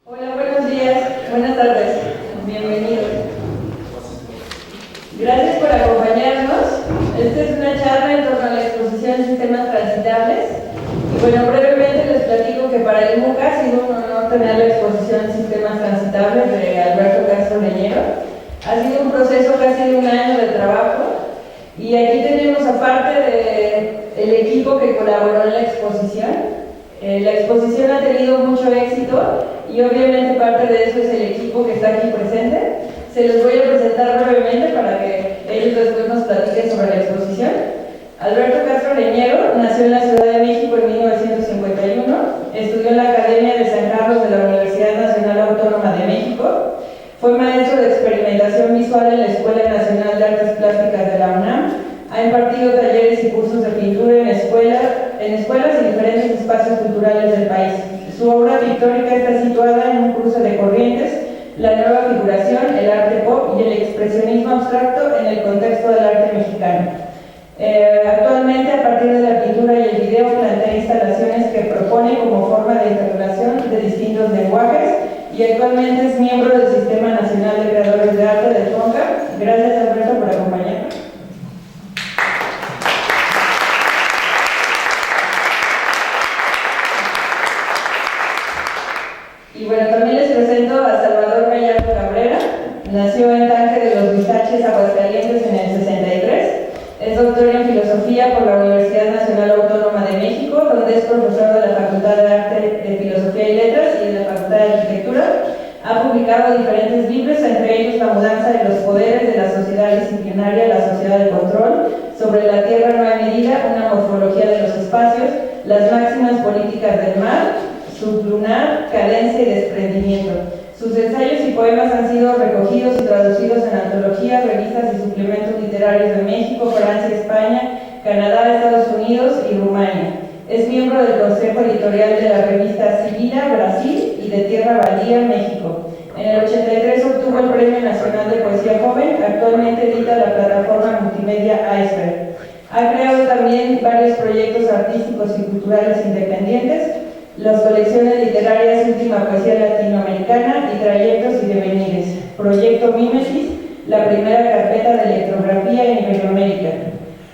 Hola, buenos días, buenas tardes, bienvenidos. Gracias por acompañarnos. Esta es una charla en torno a la exposición Sistemas Transitables. Y bueno, brevemente les platico que para el MUCA ha sido un honor tener la exposición Sistemas Transitables de Alberto Castro Leñero. Ha sido un proceso casi de un año de trabajo. Y aquí tenemos, aparte del equipo que colaboró en la exposición, la exposición ha tenido mucho éxito y obviamente parte de eso es el equipo que está aquí presente. Se los voy a presentar brevemente para que ellos después nos platiquen sobre la exposición. Alberto Castro Leñero nació en la Ciudad de México en 1951, estudió en la Academia de San Carlos de la Universidad Nacional Autónoma de México, fue maestro de experimentación visual en la Escuela Nacional de Artes Plásticas de la UNAM, ha impartido talleres y cursos de pintura en escuelas y diferentes espacios culturales del país. Su obra pictórica está situada en un cruce de corrientes, la nueva figuración, el arte pop y el expresionismo abstracto en el contexto del arte mexicano. Actualmente, a partir de la pintura y el video, plantea instalaciones que propone como forma de interrelación de distintos lenguajes y actualmente es miembro del Sistema Nacional de Creadores de Arte del FONCA. Gracias, Alberto, por acompañarnos. Y bueno, también les presento a Salvador Gallardo Cabrera. Nació en Tanque de los Huizaches, Aguascalientes, en el 63. Es doctor en Filosofía por la Universidad Nacional Autónoma de México, donde es profesor de la Facultad de Arte, de Filosofía y Letras y de la Facultad de Arquitectura. Ha publicado diferentes libros, entre ellos La mudanza de los poderes de la sociedad disciplinaria, la sociedad del control, Sobre la tierra nueva medida, una morfología de los espacios, Las máximas políticas del mar, Sublunar, cadencia y desprendimiento. Sus ensayos y poemas han sido recogidos y traducidos en antologías, revistas y suplementos literarios de México, Francia, España, Canadá, Estados Unidos y Rumania. Es miembro del Consejo Editorial de la revista Sibila, Brasil, y de Tierra Baldía, México. En el 83 obtuvo el Premio Nacional de Poesía Joven. Actualmente edita la plataforma multimedia Iceberg. Ha creado también varios proyectos artísticos y culturales independientes, las colecciones literarias Última Poesía Latinoamericana y Trayectos y Devenires, Proyecto Mímesis, la primera carpeta de electrografía en Iberoamérica.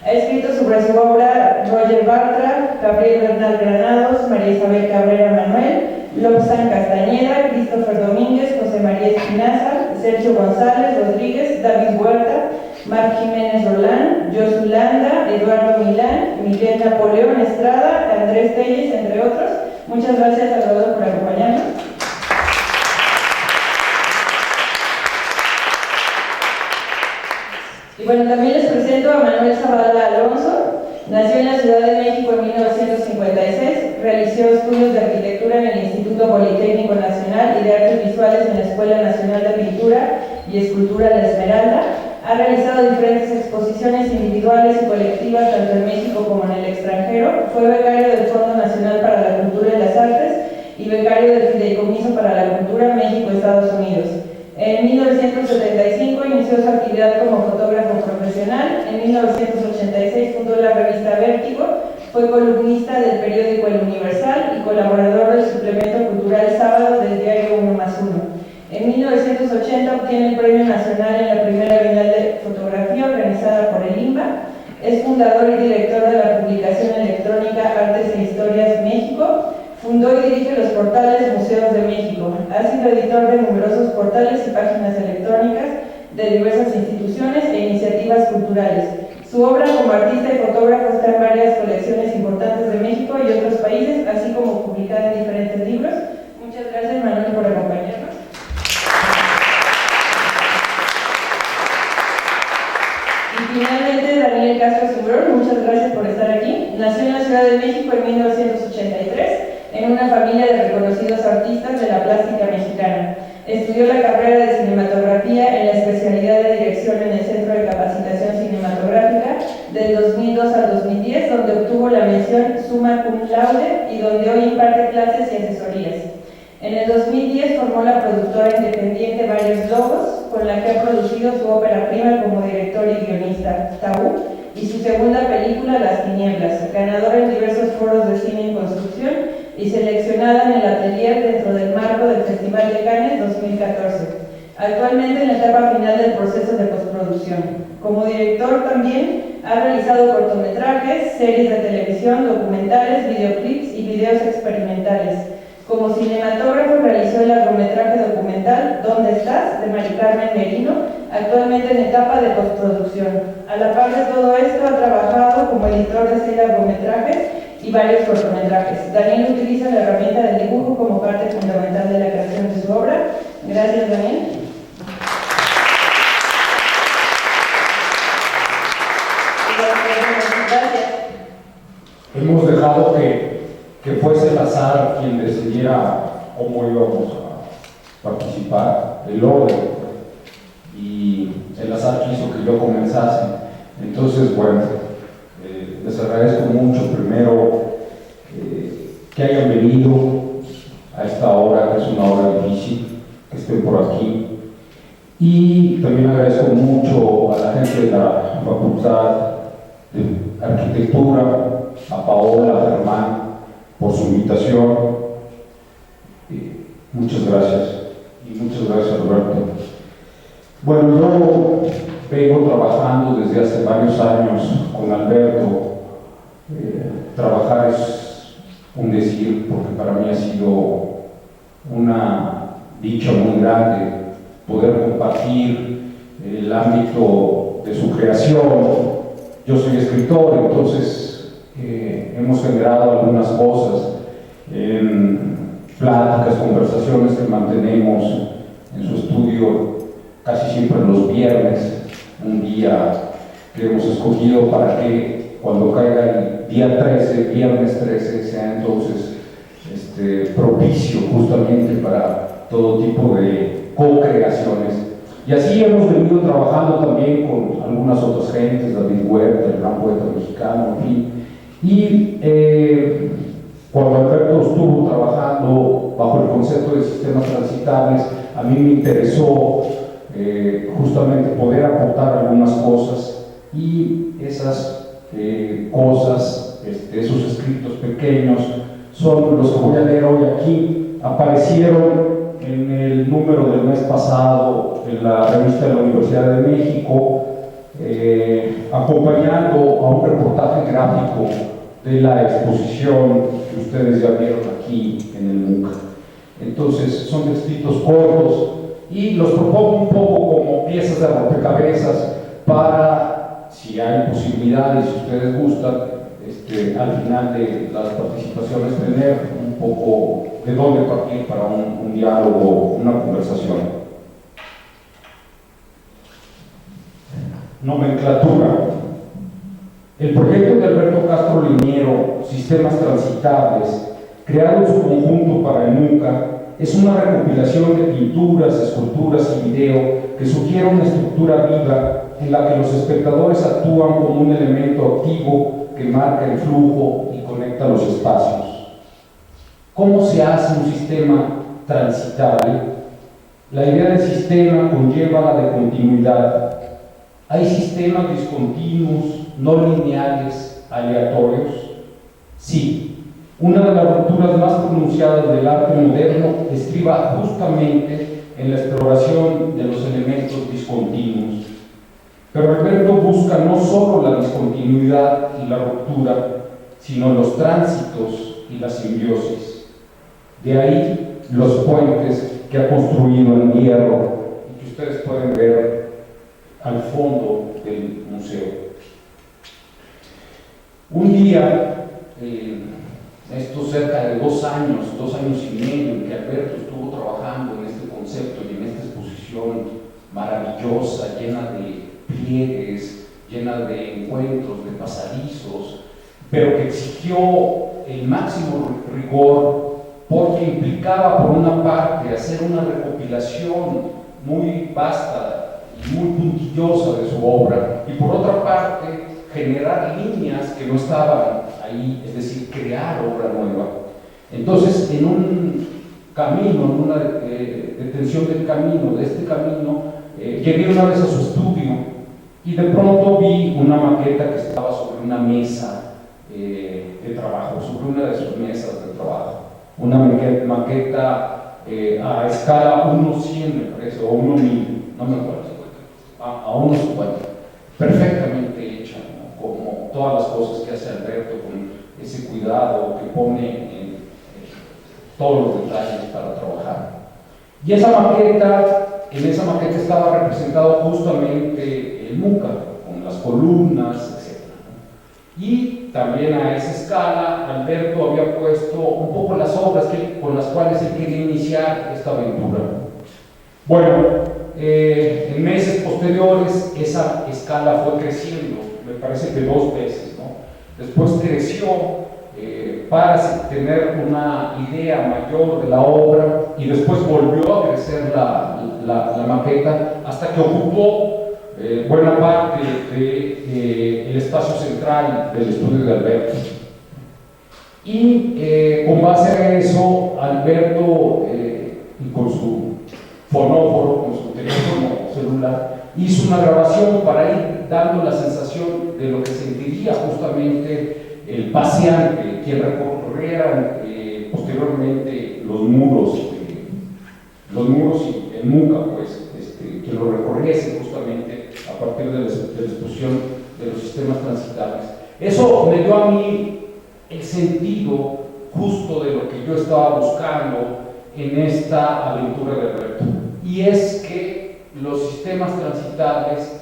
Ha escrito sobre su obra Roger Bartra, Gabriel Bernal Granados, María Isabel Cabrera Manuel, Lobsang Castañeda, Christopher Domínguez, José María Espinaza, Sergio González Rodríguez, David Huerta, Marc Jiménez Rolán, Josu Landa, Eduardo Milán, Miguel Napoleón Estrada, Andrés Telles, entre otros. Muchas gracias, Salvador, por acompañarnos. Y bueno, también les presento a Manuel Zavala Alonso. Nació en la Ciudad de México en 1956, realizó estudios de arquitectura en el Instituto Politécnico Nacional y de Artes Visuales en la Escuela Nacional de Pintura y Escultura La Esmeralda. Ha realizado diferentes exposiciones individuales y colectivas tanto en México como en el extranjero. Fue becario del Fondo Nacional para la Cultura y las Artes y becario del Fideicomiso para la Cultura México-Estados Unidos. En 1975 inició su actividad como fotógrafo profesional. En 1986 fundó la revista Vértigo, fue columnista del periódico El Universal y colaborador del suplemento cultural Sábado del diario 1+1. En 1980 obtiene el Premio Nacional en la primera Bienal de Fotografía organizada por el INBA. Es fundador y director de la publicación electrónica Artes e Historias México. Fundó y dirige los portales Museos de México. Ha sido editor de numerosos portales y páginas electrónicas de diversas instituciones e iniciativas culturales. Su obra como artista y fotógrafo está en varias colecciones importantes de México y otros países, así como publicada en diferentes libros. Muchas gracias, Manuel, por acompañarnos. Y finalmente, Daniel Castro Simbrón, muchas gracias por estar aquí. Nació en la Ciudad de México en 1983, en una familia de reconocidos artistas de la plástica mexicana. Estudió la carrera de cinematografía en la especialidad de dirección en el Centro de Capacitación Cinematográfica del 2002 al 2010, donde obtuvo la mención Summa Cum Laude y donde hoy imparte clases y asesorías. En el 2010 formó la productora independiente Varios Lobos, con la que ha producido su ópera prima como director y guionista, Tabú, y su segunda película, Las Tinieblas, ganadora en diversos foros de cine en construcción y seleccionada en el atelier dentro del marco del Festival de Cannes 2014, actualmente en la etapa final del proceso de postproducción. Como director también ha realizado cortometrajes, series de televisión, documentales, videoclips y videos experimentales. Como cinematógrafo realizó el largometraje documental ¿Dónde estás?, de Mari Carmen Merino, actualmente en etapa de postproducción. A la par de todo esto, ha trabajado como editor de 6 largometrajes y varios cortometrajes. Daniel utiliza la herramienta del dibujo como parte fundamental de la creación de su obra. Gracias, Daniel. Gracias. Hemos dejado que fuese el azar quien decidiera cómo íbamos a participar, el orden, y el azar quiso que yo comenzase. Entonces, bueno, les agradezco mucho primero que hayan venido a esta hora, que es una hora difícil, que estén por aquí, y también agradezco mucho a la gente de la Facultad de Arquitectura, a Paola, a Germán, por su invitación. Muchas gracias. Y muchas gracias, Roberto. Bueno, yo vengo trabajando desde hace varios años con Alberto. Trabajar es un decir, porque para mí ha sido una dicha muy grande poder compartir el ámbito de su creación. Yo soy escritor, entonces hemos generado algunas cosas en pláticas, conversaciones que mantenemos en su estudio casi siempre los viernes, un día que hemos escogido para que cuando caiga el día 13, viernes 13, sea entonces propicio justamente para todo tipo de co-creaciones. Y así hemos venido trabajando también con algunas otras gentes, David Huerta, el gran poeta mexicano, en fin. Y cuando Alberto estuvo trabajando bajo el concepto de sistemas transitables, a mí me interesó justamente poder aportar algunas cosas, y esas cosas, esos escritos pequeños, son los que voy a leer hoy aquí. Aparecieron en el número del mes pasado en la revista de la Universidad de México, acompañando a un reportaje gráfico de la exposición que ustedes ya vieron aquí en el MUC. Entonces, son textitos cortos y los propongo un poco como piezas de rompecabezas para, si hay posibilidades, si ustedes gustan, al final de las participaciones, tener un poco de dónde partir para un diálogo, una conversación. Nomenclatura. El proyecto de Alberto Castro Liñero, Sistemas Transitables, creado en su conjunto para el MUCA, es una recopilación de pinturas, esculturas y video que sugiere una estructura viva en la que los espectadores actúan como un elemento activo que marca el flujo y conecta los espacios. ¿Cómo se hace un sistema transitable? La idea del sistema conlleva la de continuidad. ¿Hay sistemas discontinuos, no lineales, aleatorios? Sí. Una de las rupturas más pronunciadas del arte moderno estriba justamente en la exploración de los elementos discontinuos. Pero Alberto busca no solo la discontinuidad y la ruptura, sino los tránsitos y la simbiosis. De ahí los puentes que ha construido en hierro y que ustedes pueden ver al fondo del museo. Un día, esto cerca de 2 años y medio, en que Alberto estuvo trabajando en este concepto y en esta exposición maravillosa, llena de pliegues, llena de encuentros, de pasadizos, pero que exigió el máximo rigor porque implicaba, por una parte, hacer una recopilación muy vasta y muy puntillosa de su obra, y por otra parte, generar líneas que no estaban ahí, es decir, crear obra nueva. Entonces, en un camino, en una detención del camino, de este camino, llegué una vez a su estudio y de pronto vi una maqueta que estaba sobre una mesa de trabajo, sobre una de sus mesas de trabajo. una maqueta a escala 1:100, me parece, o 1:1000, no me acuerdo, a 1:50, perfectamente hecha, ¿no? Como todas las cosas que hace Alberto, con ese cuidado que pone en todos los detalles para trabajar. Y esa maqueta, en esa maqueta estaba representado justamente el MUCA, con las columnas, etc. Y también a esa escala, Alberto había puesto un poco las obras con las cuales él quería iniciar esta aventura. Bueno, en meses posteriores esa escala fue creciendo, me parece que 2 veces, ¿no? Después creció para tener una idea mayor de la obra y después volvió a crecer la maqueta hasta que ocupó buena parte del espacio central del estudio de Alberto. Y con base a eso, Alberto, y con su fonóforo, con su teléfono celular, hizo una grabación para ir dando la sensación de lo que sentiría justamente el paseante, quien recorriera posteriormente los muros y el MUCA, pues, que lo recorriese justamente a partir de la exposición de los sistemas transitables. Eso me dio a mí el sentido justo de lo que yo estaba buscando en esta aventura de Alberto, y es que los sistemas transitables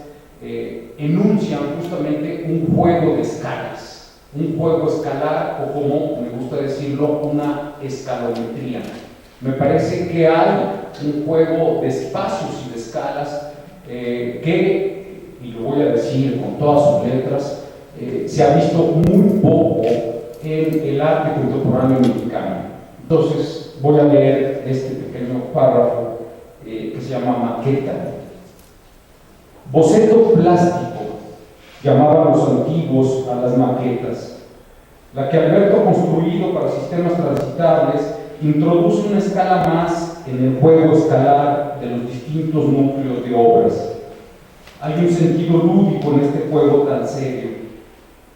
enuncian justamente un juego de escalas, un juego escalar, o como me gusta decirlo, una escalometría. Me parece que hay un juego de espacios y de escalas que, y lo voy a decir con todas sus letras, se ha visto muy poco en el arte contemporáneo mexicano. Entonces voy a leer este pequeño párrafo que se llama maqueta. Boceto plástico, llamaban los antiguos a las maquetas. La que Alberto ha construido para sistemas transitables introduce una escala más en el juego escalar de los distintos núcleos de obras. Hay un sentido lúdico en este juego tan serio.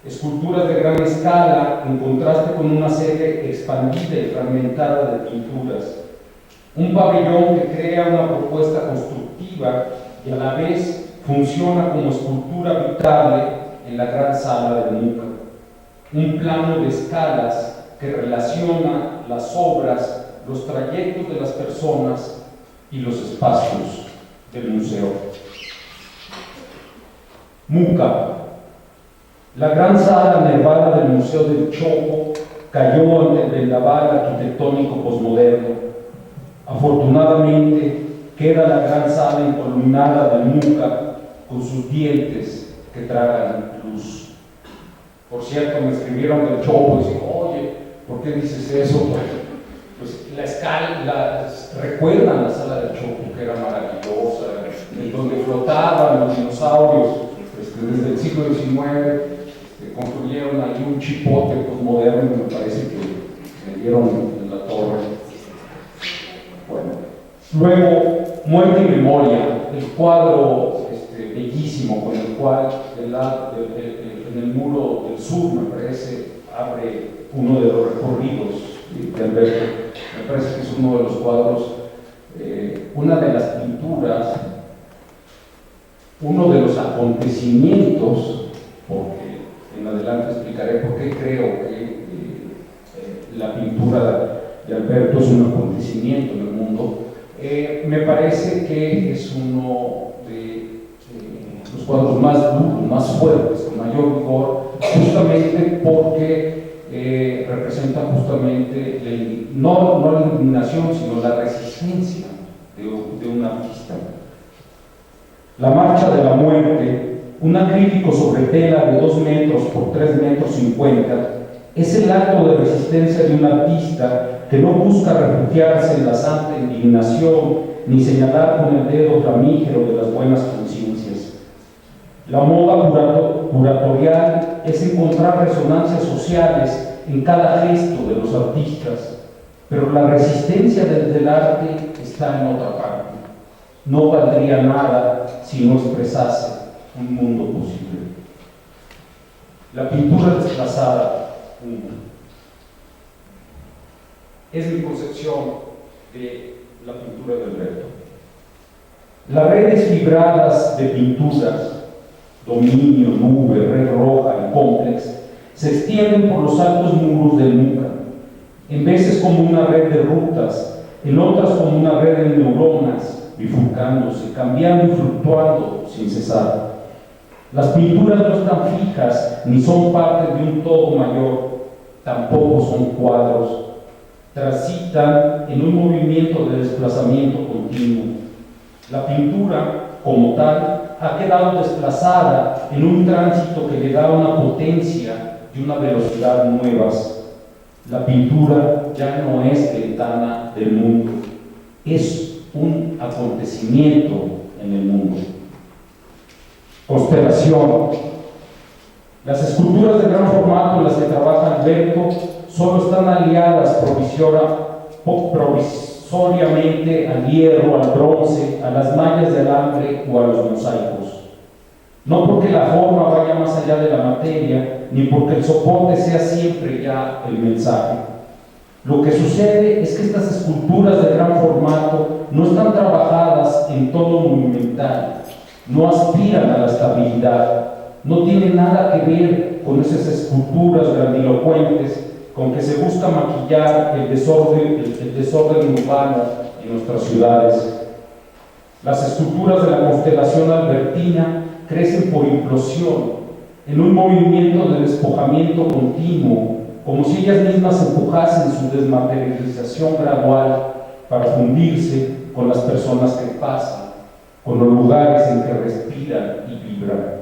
Esculturas de gran escala en contraste con una serie expandida y fragmentada de pinturas. Un pabellón que crea una propuesta constructiva y a la vez funciona como escultura habitable en la gran sala del MUCA. Un plano de escalas que relaciona las obras, los trayectos de las personas y los espacios del museo. MUCA. La gran sala nevada del Museo del Chopo cayó ante el vendaval arquitectónico posmoderno. Afortunadamente, queda la gran sala encolumnada del MUCA con sus dientes que tragan luz. Por cierto, me escribieron del Chopo y dicen, oye, ¿por qué dices eso? Pues la escala, recuerdan la sala del Chopo, que era maravillosa, en donde flotaban los dinosaurios desde el siglo XIX. Construyeron ahí un chipote posmoderno, me parece que me dieron en la torre. Bueno, luego, Muerte y Memoria, el cuadro bellísimo con el cual en el muro del sur, me parece, abre uno de los recorridos de Alberto. Me parece que es uno de los cuadros, una de las pinturas, uno de los acontecimientos, porque en adelante explicaré por qué creo que la pintura de Alberto es un acontecimiento en el mundo. Me parece que es uno de los cuadros más duros, más fuertes, con mayor vigor, justamente porque representa justamente no la indignación, sino la resistencia de un artista. La Marcha de la Muerte, un acrílico sobre tela de 2 metros por 3,50 metros, es el acto de resistencia de un artista que no busca refugiarse en la santa indignación ni señalar con el dedo flamígero de las buenas conciencias. La moda curatorial es encontrar resonancias sociales en cada gesto de los artistas, pero la resistencia del arte está en otra parte. No valdría nada si no expresase un mundo posible. La pintura desplazada. Es mi concepción de la pintura de Alberto. Las redes fibradas de pinturas, Dominio, Nube, Red Roja y Complex, se extienden por los altos muros del MUCA, en veces como una red de rutas, en otras como una red de neuronas, bifurcándose, cambiando y fluctuando sin cesar. Las pinturas no están fijas ni son parte de un todo mayor, tampoco son cuadros. Transitan en un movimiento de desplazamiento continuo. La pintura, como tal, ha quedado desplazada en un tránsito que le da una potencia y una velocidad nuevas. La pintura ya no es ventana del mundo, es un acontecimiento en el mundo. Constelación. Las esculturas de gran formato en las que trabaja Alberto solo están aliadas provisoriamente al hierro, al bronce, a las mallas de alambre o a los mosaicos. No porque la forma vaya más allá de la materia, ni porque el soporte sea siempre ya el mensaje. Lo que sucede es que estas esculturas de gran formato no están trabajadas en tono monumental, no aspiran a la estabilidad, no tienen nada que ver con esas esculturas grandilocuentes con que se busca maquillar el desorden urbano en nuestras ciudades. Las esculturas de la constelación albertina crecen por implosión, en un movimiento de despojamiento continuo, como si ellas mismas empujasen su desmaterialización gradual para fundirse con las personas que pasan, con los lugares en que respiran y vibran.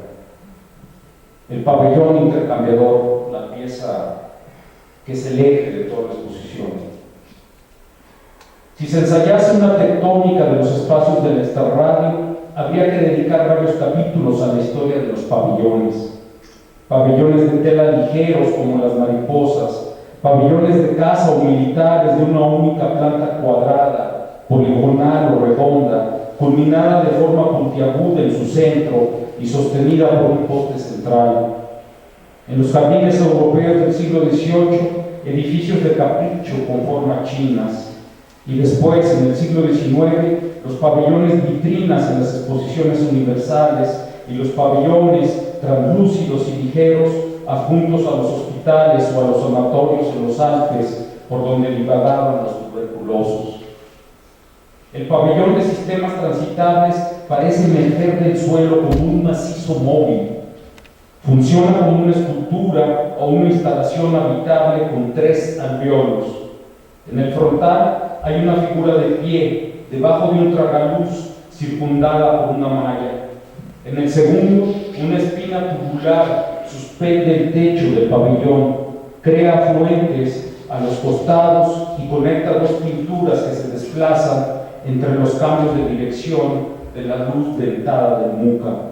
El pabellón intercambiador, la pieza que es el eje de toda la exposición. Si se ensayase una tectónica de los espacios del extrarradio, habría que dedicar varios capítulos a la historia de los pabellones. Pabellones de tela ligeros como las mariposas, pabellones de casa o militares de una única planta cuadrada, poligonal o redonda, culminada de forma puntiaguda en su centro y sostenida por un poste central. En los jardines europeos del siglo XVIII, edificios de capricho con formas chinas. Y después, en el siglo XIX, los pabellones vitrinas en las exposiciones universales y los pabellones translúcidos y ligeros adjuntos a los hospitales o a los sanatorios en los Alpes, por donde divagaban los tuberculosos. El pabellón de sistemas transitables parece emerger del suelo como un macizo móvil. Funciona como una escultura o una instalación habitable con 3 alvéolos. En el frontal hay una figura de pie, debajo de un tragaluz circundada por una malla. En el segundo, una espina tubular suspende el techo del pabellón, crea afluentes a los costados y conecta 2 pinturas que se desplazan entre los cambios de dirección de la luz dentada del MUCA.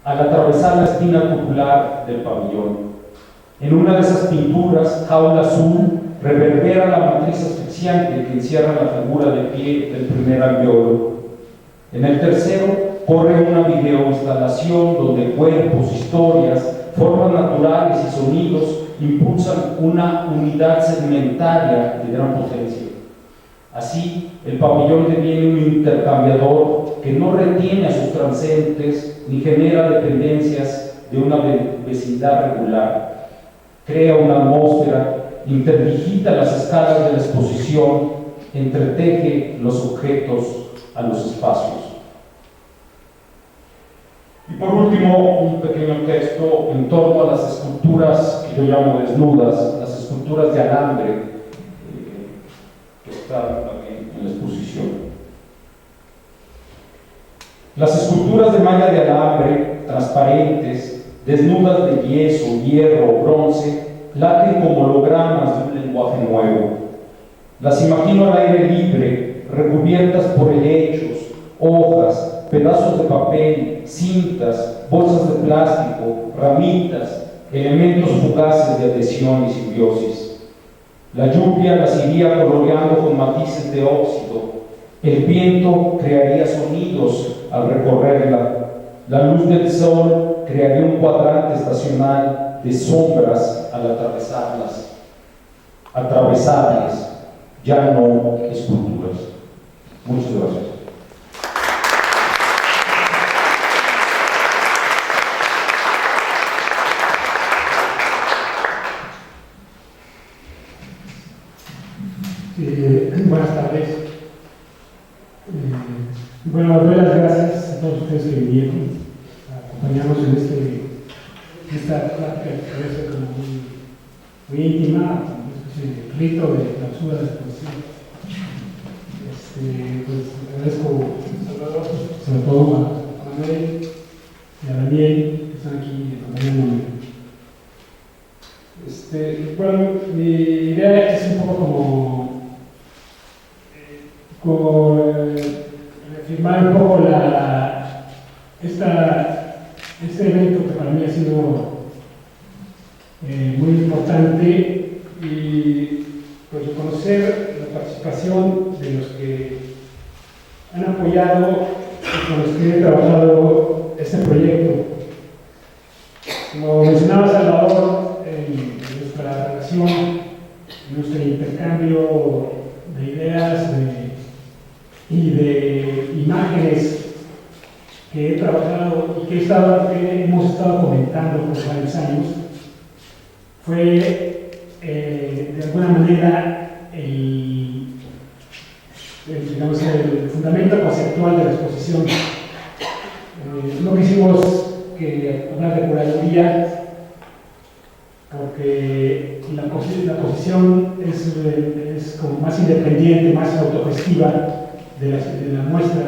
Al atravesar la espina tubular del pabellón, en una de esas pinturas, Jaula Azul reverbera la matriz asfixiante que encierra la figura de pie del primer alvéolo. En el tercero, corre una videoinstalación donde cuerpos, historias, formas naturales y sonidos impulsan una unidad segmentaria de gran potencia. Así, el pabellón deviene un intercambiador que no retiene a sus transeúntes ni genera dependencias de una vecindad regular. Crea una atmósfera, interdigita las escalas de la exposición, entreteje los objetos a los espacios. Y por último, un pequeño texto en torno a las esculturas que yo llamo desnudas, las esculturas de alambre, que están también en la exposición. Las esculturas de malla de alambre, transparentes, desnudas de yeso, hierro o bronce, laten como hologramas de un lenguaje nuevo. Las imagino al aire libre, recubiertas por helechos, hojas, pedazos de papel, cintas, bolsas de plástico, ramitas, elementos fugaces de adhesión y simbiosis. La lluvia las iría coloreando con matices de óxido. El viento crearía sonidos al recorrerla. La luz del sol crearía un cuadrante estacional de sombras al atravesarlas. atravesables, ya no esculturas. Muchas gracias. Buenas tardes. Bueno, doy las gracias a todos ustedes que vinieron a acompañarnos en esta plática que parece como muy íntima, una especie de rito de clausura de la exposición. Pues agradezco a Salvador, sobre todo a Manuel y a Daniel que están aquí acompañándome. Bueno, mi idea es un poco como reafirmar un poco este evento que para mí ha sido muy importante y pues reconocer la participación de los que han apoyado y con los que he trabajado este proyecto. Como mencionaba Salvador, en nuestra relación, en nuestro intercambio de ideas y de imágenes que he trabajado y que hemos estado comentando por varios años, fue de alguna manera digamos, el fundamento conceptual de la exposición. No quisimos hablar de curaduría porque la posición es como más independiente, más autogestiva de la muestra,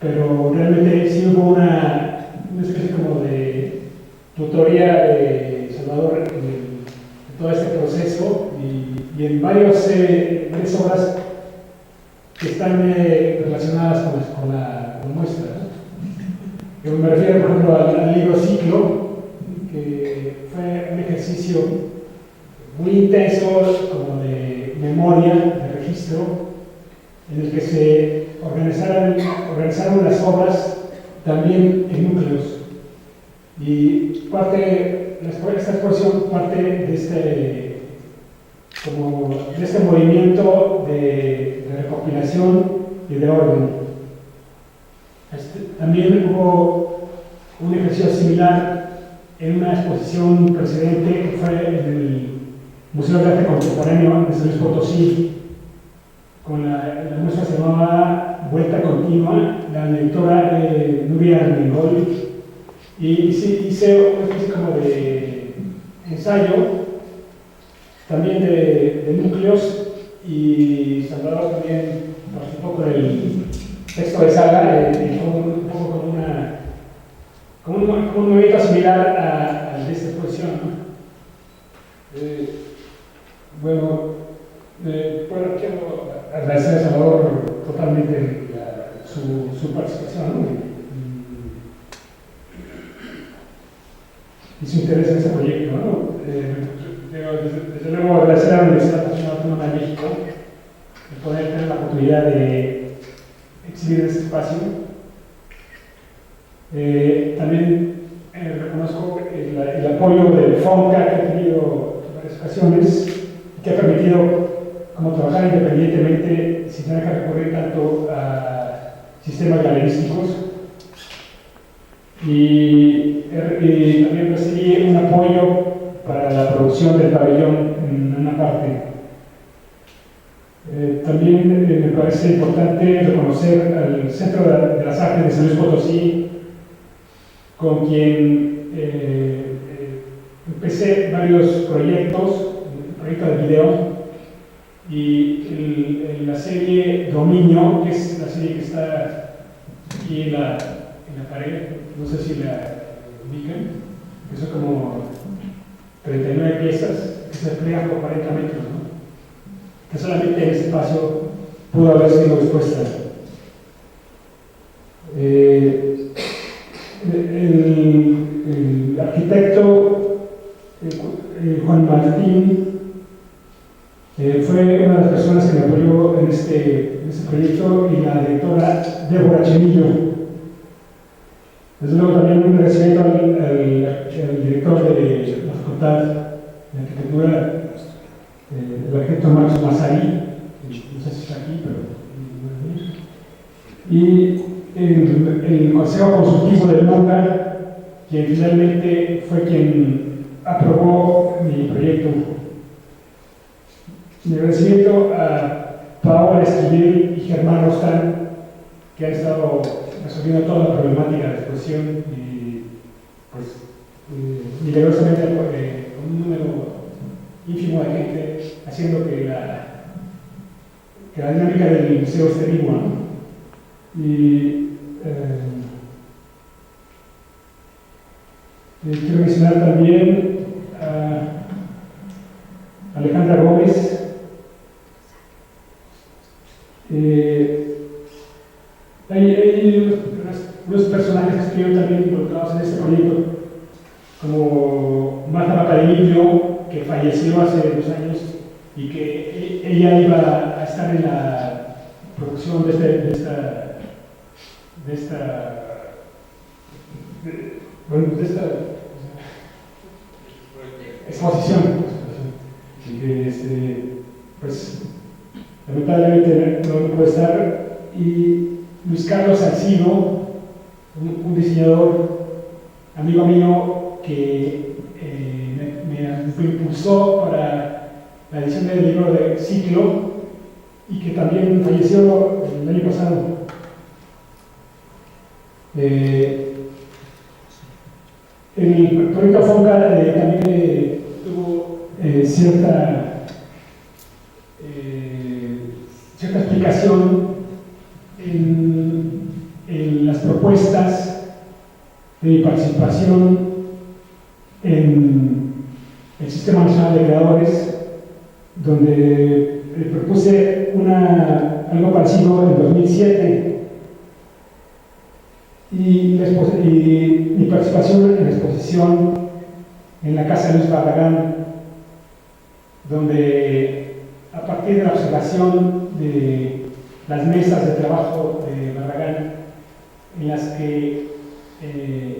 pero realmente sí hubo una especie como de tutoría de Salvador en todo este proceso y en varias obras que están relacionadas con la muestra, ¿no? Yo me refiero, por ejemplo, al libro Ciclo, que fue un ejercicio muy intenso, como de memoria, de registro, en el que se organizaron las obras también en núcleos. Y esta exposición parte de este movimiento de recopilación y de orden. También hubo un ejercicio similar en una exposición precedente que fue en el Museo de Arte Contemporáneo de San Luis Potosí, con la muestra se llamaba Vuelta Continua, la directora Nuria Armengol, y hice una especie como de ensayo también de núcleos, y Salvador también participó con el texto de sala, un poco como un movimiento similar a de esta exposición, ¿no? Bueno, quiero agradecer a Salvador totalmente su participación, ¿no? Y su interés en este proyecto, ¿no? Desde luego agradecer a la Universidad Nacional Autónoma de México el poder tener la oportunidad de exhibir en este espacio. También reconozco el apoyo del FONCA que ha tenido en varias ocasiones, que ha permitido como trabajar independientemente sin tener que recurrir tanto a sistemas galerísticos. Y también recibí un apoyo para la producción del pabellón en una parte. También me parece importante reconocer al Centro de las Artes de San Luis Potosí, con quien empecé varios proyectos, el proyecto de video y la serie Dominio, que es la serie que está aquí en la pared, no sé si la ubican, que son como 39 piezas que se despliegan por 40 metros, ¿no? Que solamente en ese espacio pudo haber sido expuesta. El arquitecto Juan Martín fue una de las personas que me apoyó en este proyecto, y la directora Débora Chenillo. Desde luego también un agradecimiento al director de la Facultad de Arquitectura, el arquitecto Marcos Massari, no sé si está aquí, pero y el Consejo Consultivo del MUCA, quien finalmente fue quien aprobó mi proyecto. Mi agradecimiento a Paola Esquivel y Germán Rostán, que han estado resolviendo toda la problemática de la exposición y, pues, milagrosamente con un número ínfimo de gente, haciendo que la dinámica del museo esté viva, ¿no? Y quiero mencionar también a Alejandra Gómez. Hay unos personajes que estuvieron también involucrados en este proyecto, como Marta Macarillo, que falleció hace 2 años y que ella iba a estar en la producción de esta exposición. Y que pues lamentablemente no puede estar. Y Luis Carlos Salcido, un diseñador, amigo mío, que me impulsó para la edición del libro de Ciclo y que también falleció el año pasado. El proyecto FONCA también tuvo cierta explicación en las propuestas de mi participación en el Sistema Nacional de Creadores, donde propuse algo parecido en 2007. Y mi participación en la exposición en la Casa de Luis Barragán, donde a partir de la observación de las mesas de trabajo de Barragán, en las que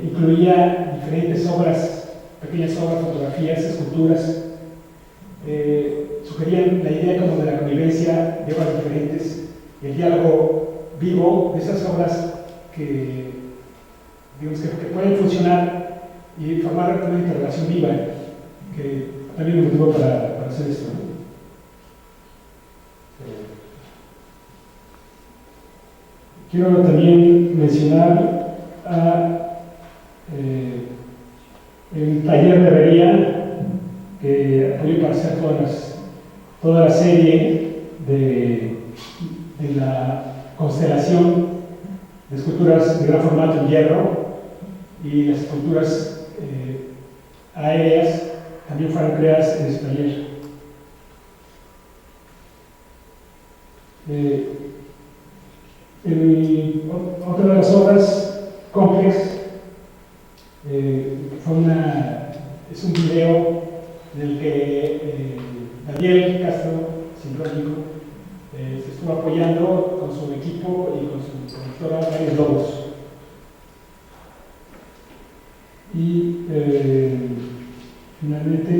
incluía diferentes obras, pequeñas obras, fotografías, esculturas, sugerían la idea como de la convivencia de obras diferentes, el diálogo vivo de esas obras que, digamos, que pueden funcionar y formar una interrelación viva, que también me motivó para hacer esto, ¿no? Quiero también mencionar el taller de herrería que apoyó para hacer toda la serie de la constelación de esculturas de gran formato en hierro, y las esculturas aéreas también fueron creadas en ese taller. Otra de las obras, Complex, es un video en el que Daniel Castro, sincrónico, se estuvo apoyando con su equipo y con su productora Varios Lobos. Y finalmente,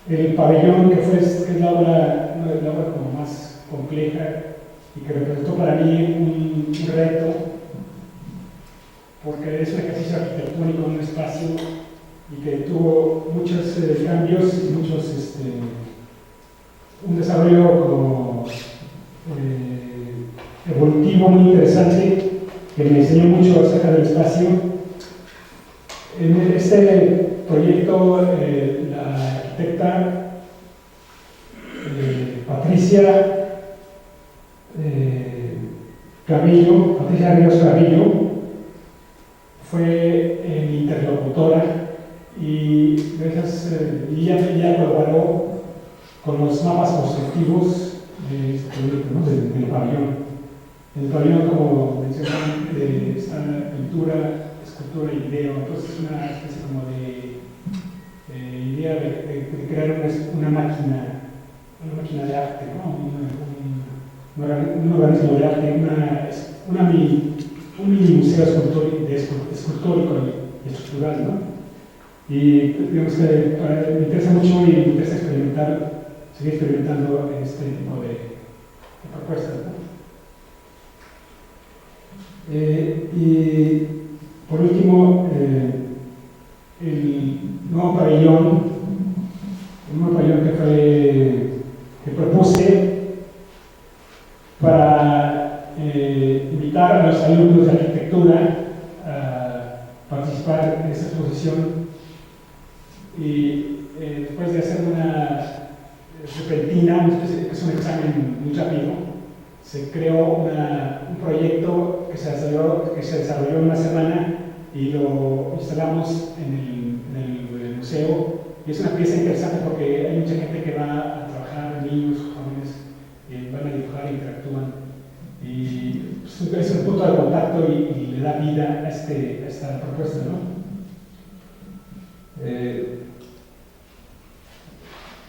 el pabellón, que es la obra como más compleja y que representó para mí un reto, porque es un ejercicio arquitectónico en un espacio y que tuvo muchos cambios y un desarrollo como, evolutivo muy interesante, que me enseñó mucho acerca del espacio. En este proyecto, la arquitecta Patricia Ríos Cabello, fue mi interlocutora, y ella colaboró con los mapas constructivos de este proyecto, ¿no? del pabellón. En el pabellón, como mencionaban, está pintura, escultura y video. Entonces es una especie como de idea de crear una máquina de arte, ¿no? Un organismo de arte, un mini museo escultórico y estructural, ¿no? Y digamos que me interesa mucho y me interesa seguir experimentando en este tipo de propuestas, ¿no? Y por último, el nuevo pabellón que propuse para invitar a los alumnos de arquitectura a participar en esta exposición. Y después de hacer una repentina, que es un examen muy rápido, se creó un proyecto que se desarrolló en una semana y lo instalamos en el museo. Y es una pieza interesante porque hay mucha gente que va a trabajar, niños, jóvenes, van a dibujar, interactúan. Y es un punto de contacto y le da vida a esta propuesta, ¿no?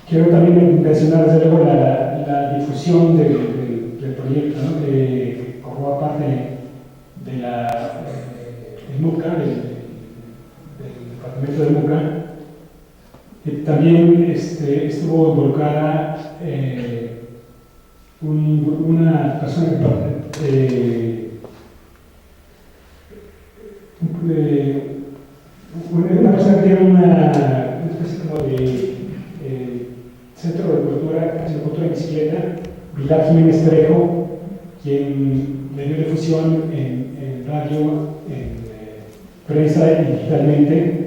Quiero también mencionar desde luego la difusión del proyecto, ¿no? Que formó parte del MUCA, del departamento de MUCA. También estuvo involucrada una persona que tiene una especie como de Centro de Cultura en Bicicleta, Pilar Jiménez Trejo, quien le dio difusión en radio, en prensa y digitalmente.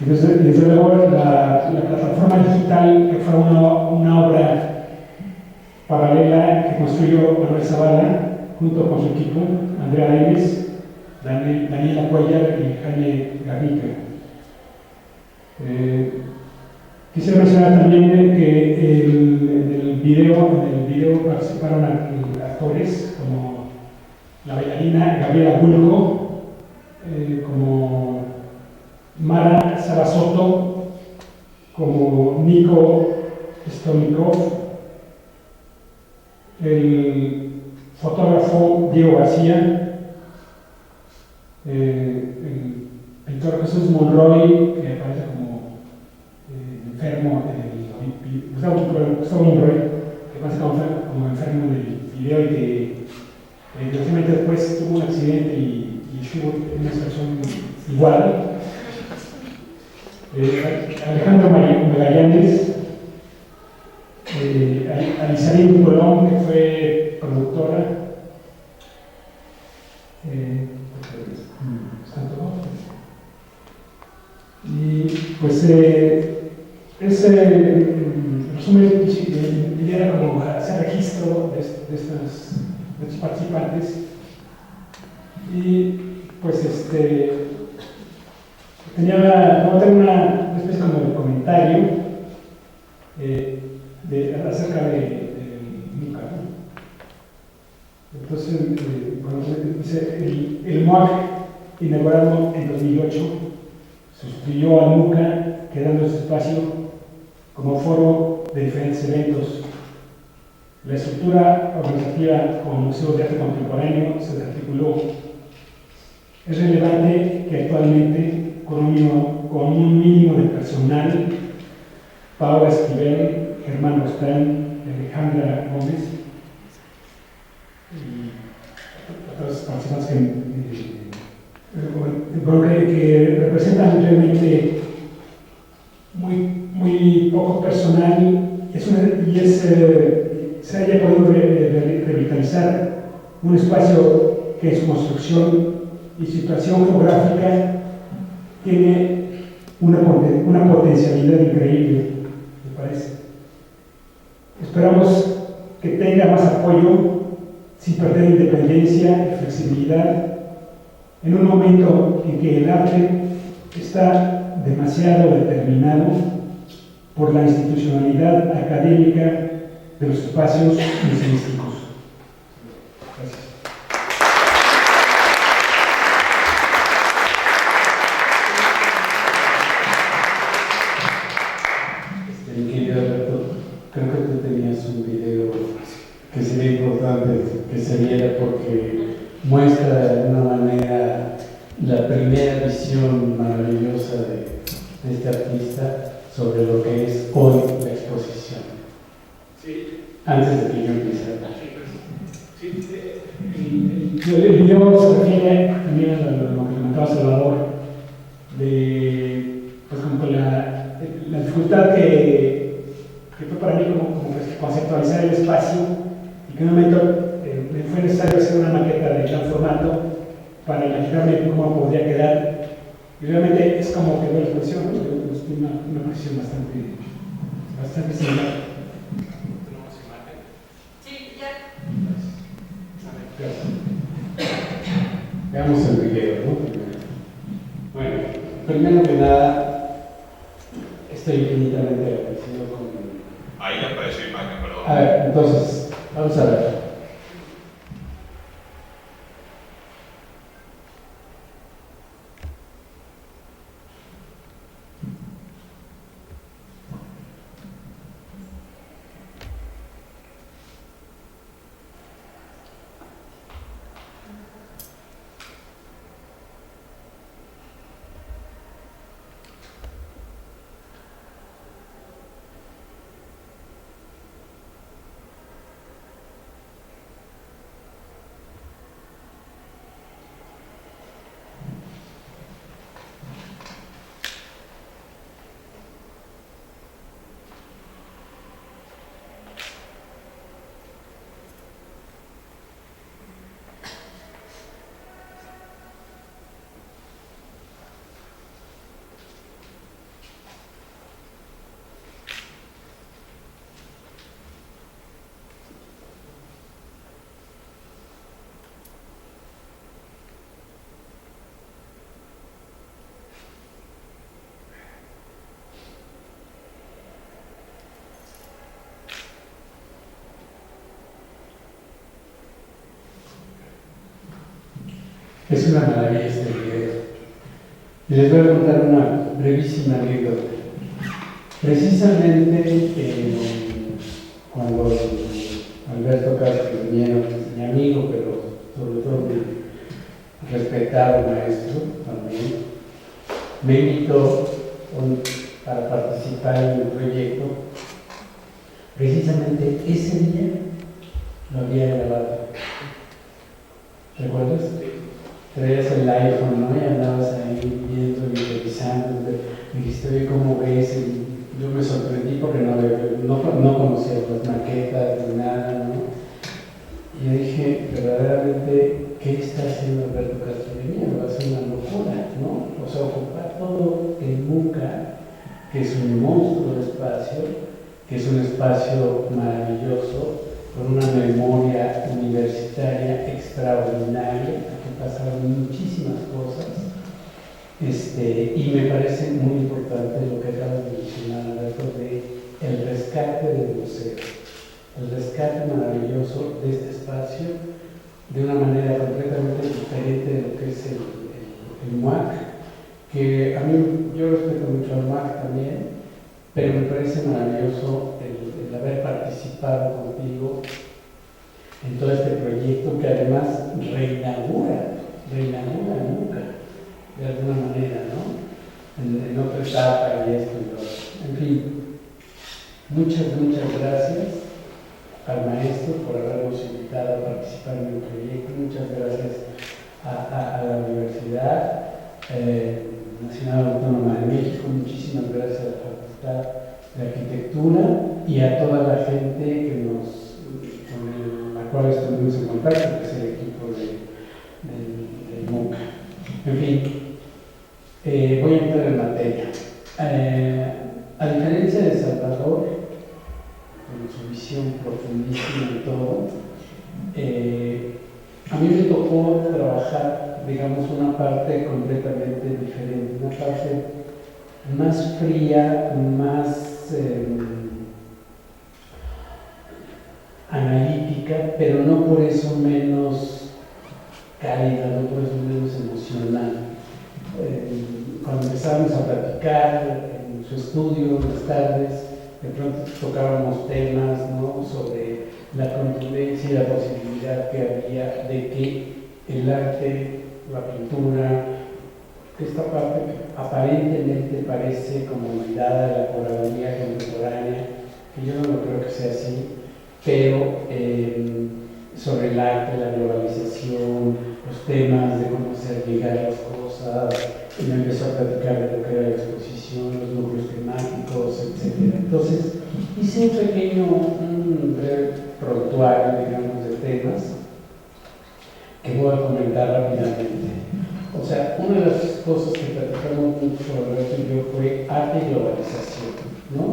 Y desde luego la plataforma digital, que fue una obra paralela que construyó Manuel Zavala junto con su equipo, Andrea Aires, Daniela Cuellar y Jaime Garnica. Quisiera mencionar también que en el video participaron actores como la bailarina Gabriela Bulco, como Mara Sabasoto, como Nico Stonikov, el fotógrafo Diego García, el pintor Jesús Monroy, que aparece como enfermo, Gustavo Monroy, que aparece como enfermo del video y que desgraciadamente después tuvo un accidente y estuvo en una situación igual. Alejandro Magallanes, Alisarín Colón, que fue productora, y pues resumen, mi idea era como hacer registro de estos participantes y pues tengo una especie como de comentario acerca del MUCA, ¿no? Entonces, dice, el MUAC, inaugurado en 2008, sustituyó al MUCA, quedando su espacio como foro de diferentes eventos. La estructura organizativa como Museo de Arte Contemporáneo se desarticuló. Es relevante que actualmente, con un mínimo de personal, Paola Esquivel, Germán Rostán, Alejandra Gómez y otras personas que representan realmente muy poco personal, se haya podido revitalizar un espacio que en su construcción y situación geográfica tiene una potencialidad increíble, me parece. Esperamos que tenga más apoyo sin perder independencia y flexibilidad en un momento en que el arte está demasiado determinado por la institucionalidad académica de los espacios museísticos. Gracias. Mi querido Alberto, creo que tú tenías un video que sería importante que se viera porque muestra de alguna manera la primera visión maravillosa de este artista sobre lo que es hoy la exposición. Sí. Antes de que yo empiece a hablar. El video se refiere también a lo que comentaba Salvador, de pues como que la dificultad que fue para mí como que conceptualizar el espacio y que en un momento me fue necesario hacer una maqueta de gran formato para imaginarme cómo podría quedar. Y realmente es como quedó la exposición, ¿no? Es una posición bastante similar. ¿Tenemos imagen? Sí, ya. Veamos el video, ¿no? Bueno, primero que nada, estoy infinitamente agradecido con... Ahí apareció imagen, perdón. A ver, entonces, vamos a ver. Es una maravilla este video. Y les voy a contar una brevísima anécdota. Precisamente cuando Alberto Castro vinieron, mi amigo, pero sobre todo mi respetado maestro también, me invitó para participar en el proyecto. Precisamente ese día lo había grabado. ¿Recuerdas? Traías el iPhone, ¿no? Y andabas ahí viendo y revisando. Me dijiste, oye, ¿cómo ves? Y yo me sorprendí porque no conocía las maquetas ni nada, ¿no? Y yo dije, verdaderamente, ¿qué está haciendo Alberto Castro? Va a ser una locura, ¿no? O sea, ocupar todo el MUCA, que es un monstruo de espacio, que es un espacio maravilloso, con una memoria universitaria extraordinaria, que pasaron muchísimas cosas, y me parece muy importante lo que acabas de mencionar, Alberto, de el rescate del museo, el rescate maravilloso de este espacio de una manera completamente diferente de lo que es el MUAC, que a mí, yo respeto mucho al MUAC también, pero me parece maravilloso el haber participado contigo en todo este proyecto que además reinaugura nunca, de alguna manera, ¿no? En otra etapa y esto y lo otro. En fin, muchas gracias al maestro por habernos invitado a participar en el proyecto, muchas gracias a la Universidad Nacional Autónoma de México, muchísimas gracias a la Facultad de Arquitectura y a toda la gente con la cual estuvimos en contacto, que es el equipo del MUCA. En fin, voy a entrar en materia. A diferencia de Salvador, con su visión profundísima y todo, a mí me tocó trabajar, digamos, una parte completamente diferente, una parte más fría, más analítica, pero no por eso menos cálida, no por eso menos emocional. Cuando empezábamos a platicar en su estudio, en las tardes, de pronto tocábamos temas, ¿no?, sobre la contundencia y la posibilidad que había de que el arte, la pintura, esta parte que aparentemente parece como olvidada de la curaduría contemporánea, que yo no lo creo que sea así, pero sobre el arte, la globalización, los temas de cómo hacer llegar las cosas, y me empezó a platicar de lo que era la exposición, los núcleos temáticos, etc. Entonces, hice un breve prontuario, digamos, de temas que voy a comentar rápidamente. O sea, una de las cosas que platicamos mucho Roberto y yo fue arte y globalización, ¿no?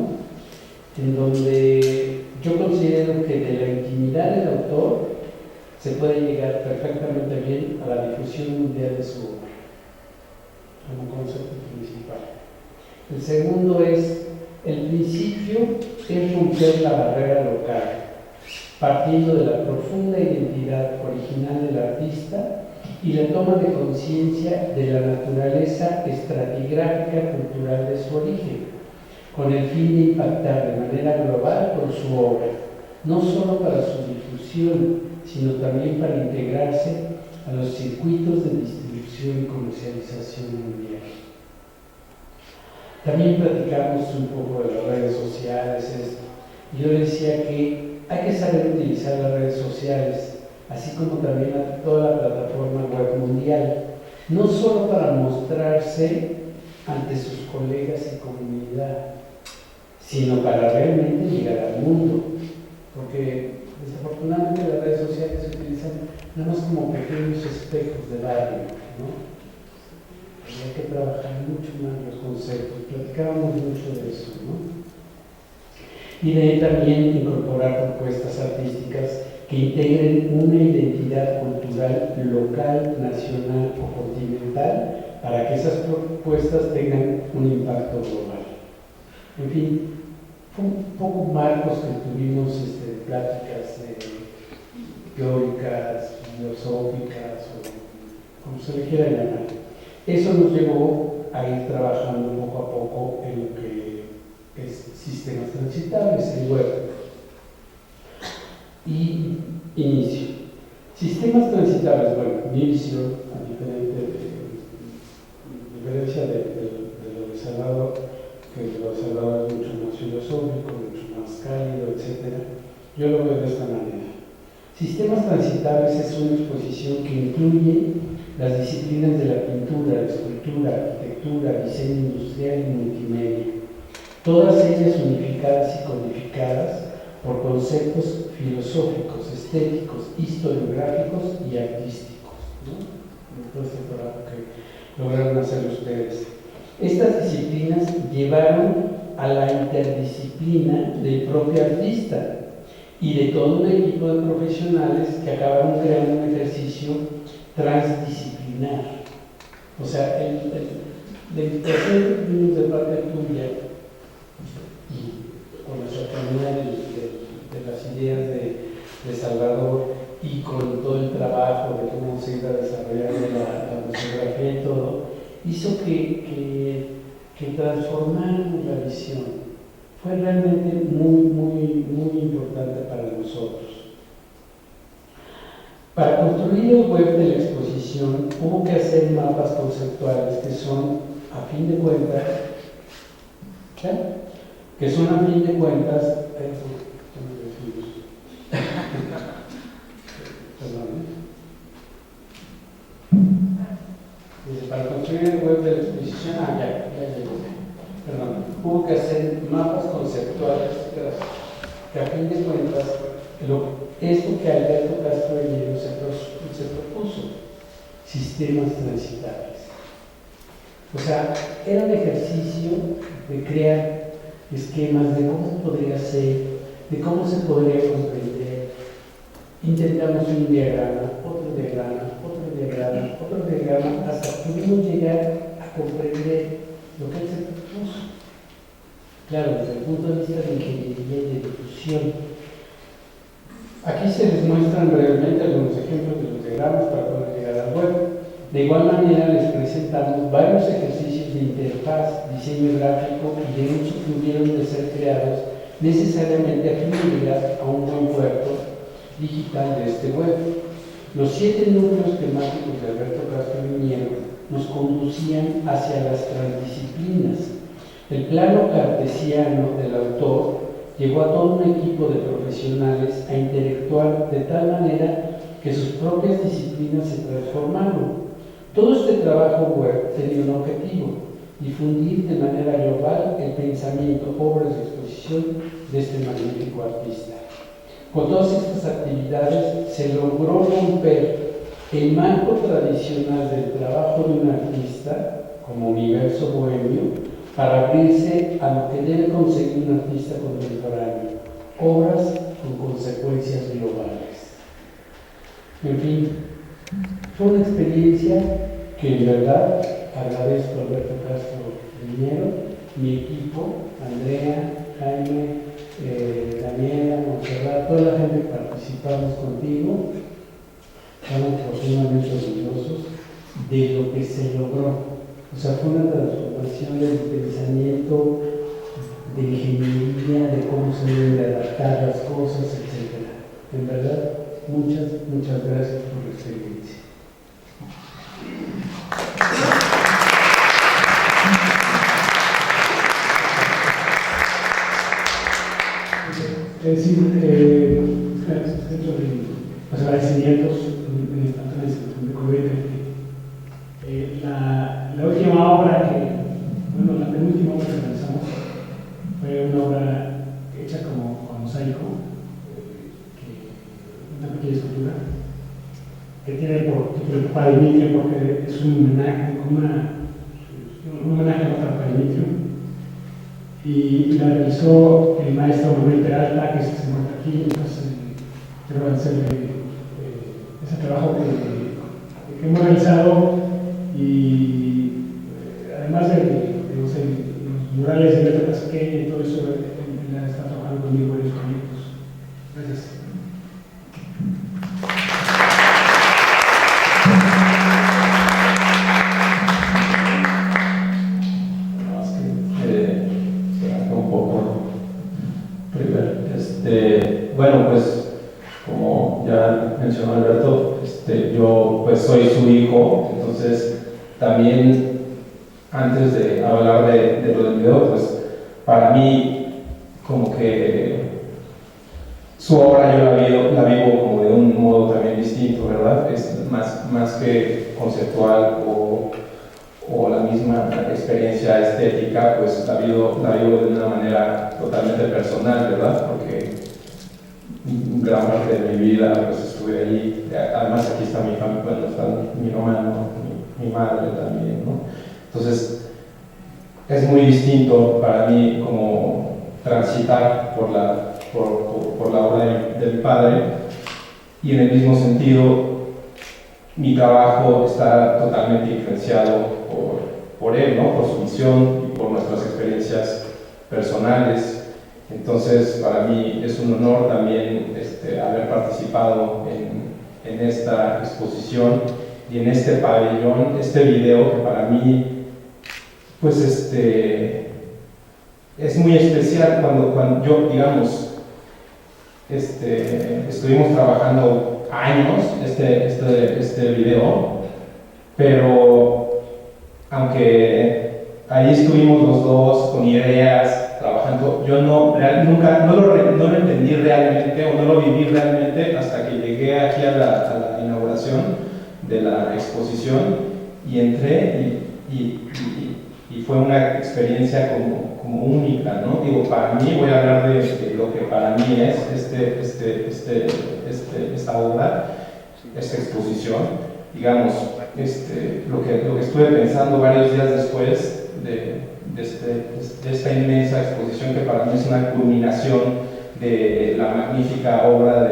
En donde yo considero que de la intimidad del autor se puede llegar perfectamente bien a la difusión mundial de su obra, como concepto principal. El segundo es, el principio es romper la barrera local, partiendo de la profunda identidad original del artista y la toma de conciencia de la naturaleza estratigráfica cultural de su origen, con el fin de impactar de manera global con su obra, no solo para su difusión, sino también para integrarse a los circuitos de distribución y comercialización mundial. También platicamos un poco de las redes sociales, esto. Yo decía que hay que saber utilizar las redes sociales, así como también toda la plataforma web mundial, no solo para mostrarse ante sus colegas y comunidad, sino para realmente llegar al mundo, porque desafortunadamente las redes sociales se utilizan nada más como pequeños espejos de barrio, ¿no? Hay que trabajar mucho más los conceptos, platicábamos mucho de eso, ¿no? Y de ahí también incorporar propuestas artísticas que integren una identidad cultural local, nacional o continental para que esas propuestas tengan un impacto global. En fin, fue un poco marcos que tuvimos pláticas teóricas, filosóficas o como se le quiera llamar. Eso nos llevó a ir trabajando poco a poco en lo que es sistemas transitables, el web. Y inicio. Sistemas transitables, bueno, mi visión, a diferencia de lo de Salvador, que lo de Salvador es mucho más filosófico, mucho más cálido, etc. Yo lo veo de esta manera. Sistemas transitables es una exposición que incluye las disciplinas de la pintura, la escultura, arquitectura, diseño industrial y multimedia, todas ellas unificadas y codificadas por conceptos filosóficos, estéticos, historiográficos y artísticos, ¿no? Todo este trabajo que lograron hacer ustedes. Estas disciplinas llevaron a la interdisciplina del propio artista y de todo un equipo de profesionales que acabaron creando un ejercicio transdisciplinar. O sea, la invitación vino de parte tuya y con la cercanía de las ideas de Salvador y con todo el trabajo de cómo se iba desarrollando la museografía y todo, hizo que transformáramos la visión. Fue realmente muy importante para nosotros. Para construir el web de la exposición hubo que hacer mapas conceptuales que son, a fin de cuentas, para construir el web de la exposición, hubo que hacer mapas conceptuales que a fin de cuentas, esto que Alberto Castro Añero se propuso, sistemas transitables. O sea, era un ejercicio de crear esquemas de cómo podría ser, de cómo se podría comprender. Intentamos un diagrama, otro diagrama, otro diagrama, otro diagrama, hasta que pudimos llegar a comprender lo que él se propuso. Claro, desde el punto de vista de ingeniería y de difusión. Aquí se les muestran brevemente algunos ejemplos de los diagramas para poder llegar al web. De igual manera les presentamos varios ejercicios de interfaz, diseño gráfico y de uso que hubieron de ser creados necesariamente a fin de llegar a un buen puerto digital de este web. Los 7 núcleos temáticos de Alberto Castro Añero nos conducían hacia las transdisciplinas. El plano cartesiano del autor llevó a todo un equipo de profesionales a intelectuar de tal manera que sus propias disciplinas se transformaron. Todo este trabajo web tenía un objetivo: difundir de manera global el pensamiento, obras y exposición de este magnífico artista. Con todas estas actividades se logró romper el marco tradicional del trabajo de un artista como universo bohemio para abrirse a lo que debe conseguir un artista contemporáneo: obras con consecuencias globales. En fin, fue una experiencia que en verdad agradezco a Alberto Castro Liñero, mi equipo, Andrea, Jaime, Daniela, Montserrat, toda la gente que participamos contigo. Estamos profundamente orgullosos de lo que se logró. O sea, fue una transformación del pensamiento, de ingeniería, de cómo se deben de adaptar las cosas, etc. En verdad, muchas gracias por la experiencia. Es decir, dentro de los agradecimientos, la última obra la penúltima obra que realizamos fue una obra hecha con mosaico, una pequeña escultura que tiene por título Padre Dimitrio, porque es un homenaje a Padre Dimitrio, y la realizó el maestro Manuel Peralta, que se encuentra aquí. Entonces quiero agradecerle ese trabajo que hemos realizado, y además de los murales de Alberto Casqueña y todo eso, él está trabajando conmigo en varios proyectos. Gracias. Un poco bueno, pues como ya mencionó Alberto, yo pues soy su hijo. Entonces también, antes de hablar de lo del video, pues para mí como que su obra yo la vivo como de un modo también distinto, ¿verdad? Es más que conceptual o la misma experiencia estética, pues la vivo de una manera totalmente personal, ¿verdad? Porque gran parte de mi vida pues estuve ahí. Además aquí está mi familia, bueno, está mi hermano, mi madre también, ¿no? Entonces es muy distinto para mí como transitar por la obra de mi padre, y en el mismo sentido mi trabajo está totalmente influenciado por él, ¿no? Por su visión y por nuestras experiencias personales. Entonces, para mí es un honor también haber participado en esta exposición y en este pabellón, este video que para mí, pues es muy especial. Cuando yo, digamos, estuvimos trabajando años este video, pero aunque ahí estuvimos los dos con ideas trabajando, yo nunca lo entendí realmente, o no lo viví realmente hasta que llegué aquí a la inauguración de la exposición y entré y fue una experiencia como única, ¿no? Digo, para mí, voy a hablar de lo que para mí es esta obra, esta exposición. Digamos, lo que estuve pensando varios días después de esta inmensa exposición, que para mí es una culminación de la magnífica obra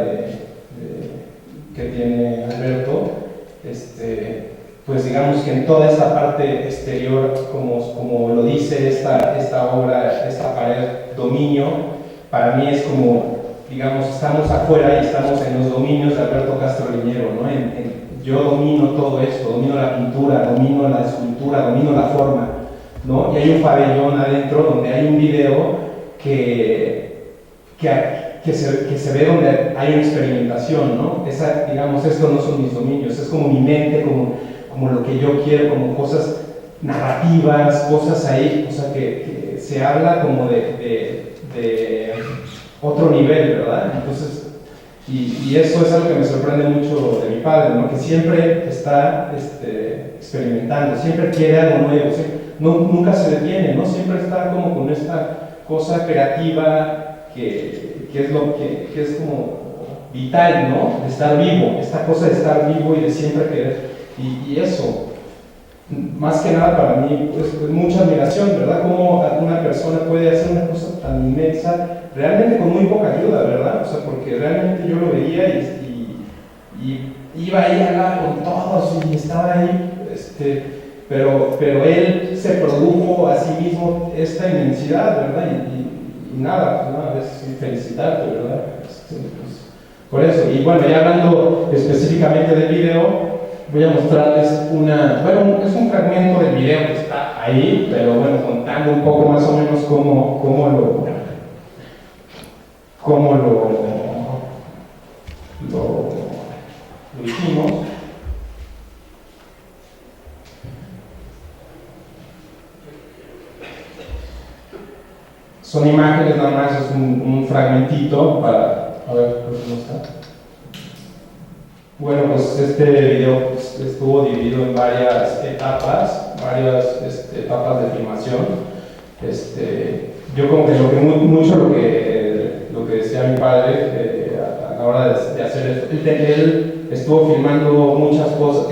que tiene Alberto, pues digamos que en toda esta parte exterior, como lo dice esta obra, esta pared dominio, para mí es como, digamos, estamos afuera y estamos en los dominios de Alberto Castro Liñero, ¿no? Yo domino todo esto, domino la pintura, domino la escultura, domino la forma, ¿no? Y hay un pabellón adentro donde hay un video que se ve donde hay una experimentación, ¿no? Digamos, estos no son mis dominios, es como mi mente, como lo que yo quiero, como cosas narrativas, cosas ahí, o sea, que se habla como de otro nivel, ¿verdad? Entonces, y eso es algo que me sorprende mucho de mi padre, ¿no? Que siempre está experimentando, siempre quiere algo nuevo, nunca se detiene, ¿no? Siempre está como con esta cosa creativa que es lo que es como vital, ¿no? De estar vivo, esta cosa de estar vivo y de siempre querer, y eso, más que nada para mí, pues mucha admiración, ¿verdad? Cómo una persona puede hacer una cosa tan inmensa, realmente con muy poca ayuda, ¿verdad? O sea, porque realmente yo lo veía y iba ahí a hablar con todos y estaba ahí, pero él se produjo a sí mismo esta inmensidad, ¿verdad? Y nada, es felicitarte, ¿verdad? Pues, por eso, y bueno, ya hablando específicamente del video, voy a mostrarles es un fragmento del video que está ahí, pero bueno, contando un poco más o menos cómo lo hicimos. Son imágenes nada más, es un fragmentito para, a ver, ¿cómo está? Bueno, pues este video estuvo dividido en varias etapas de filmación. Yo como que mucho lo que decía mi padre a la hora de hacer esto, él estuvo filmando muchas cosas,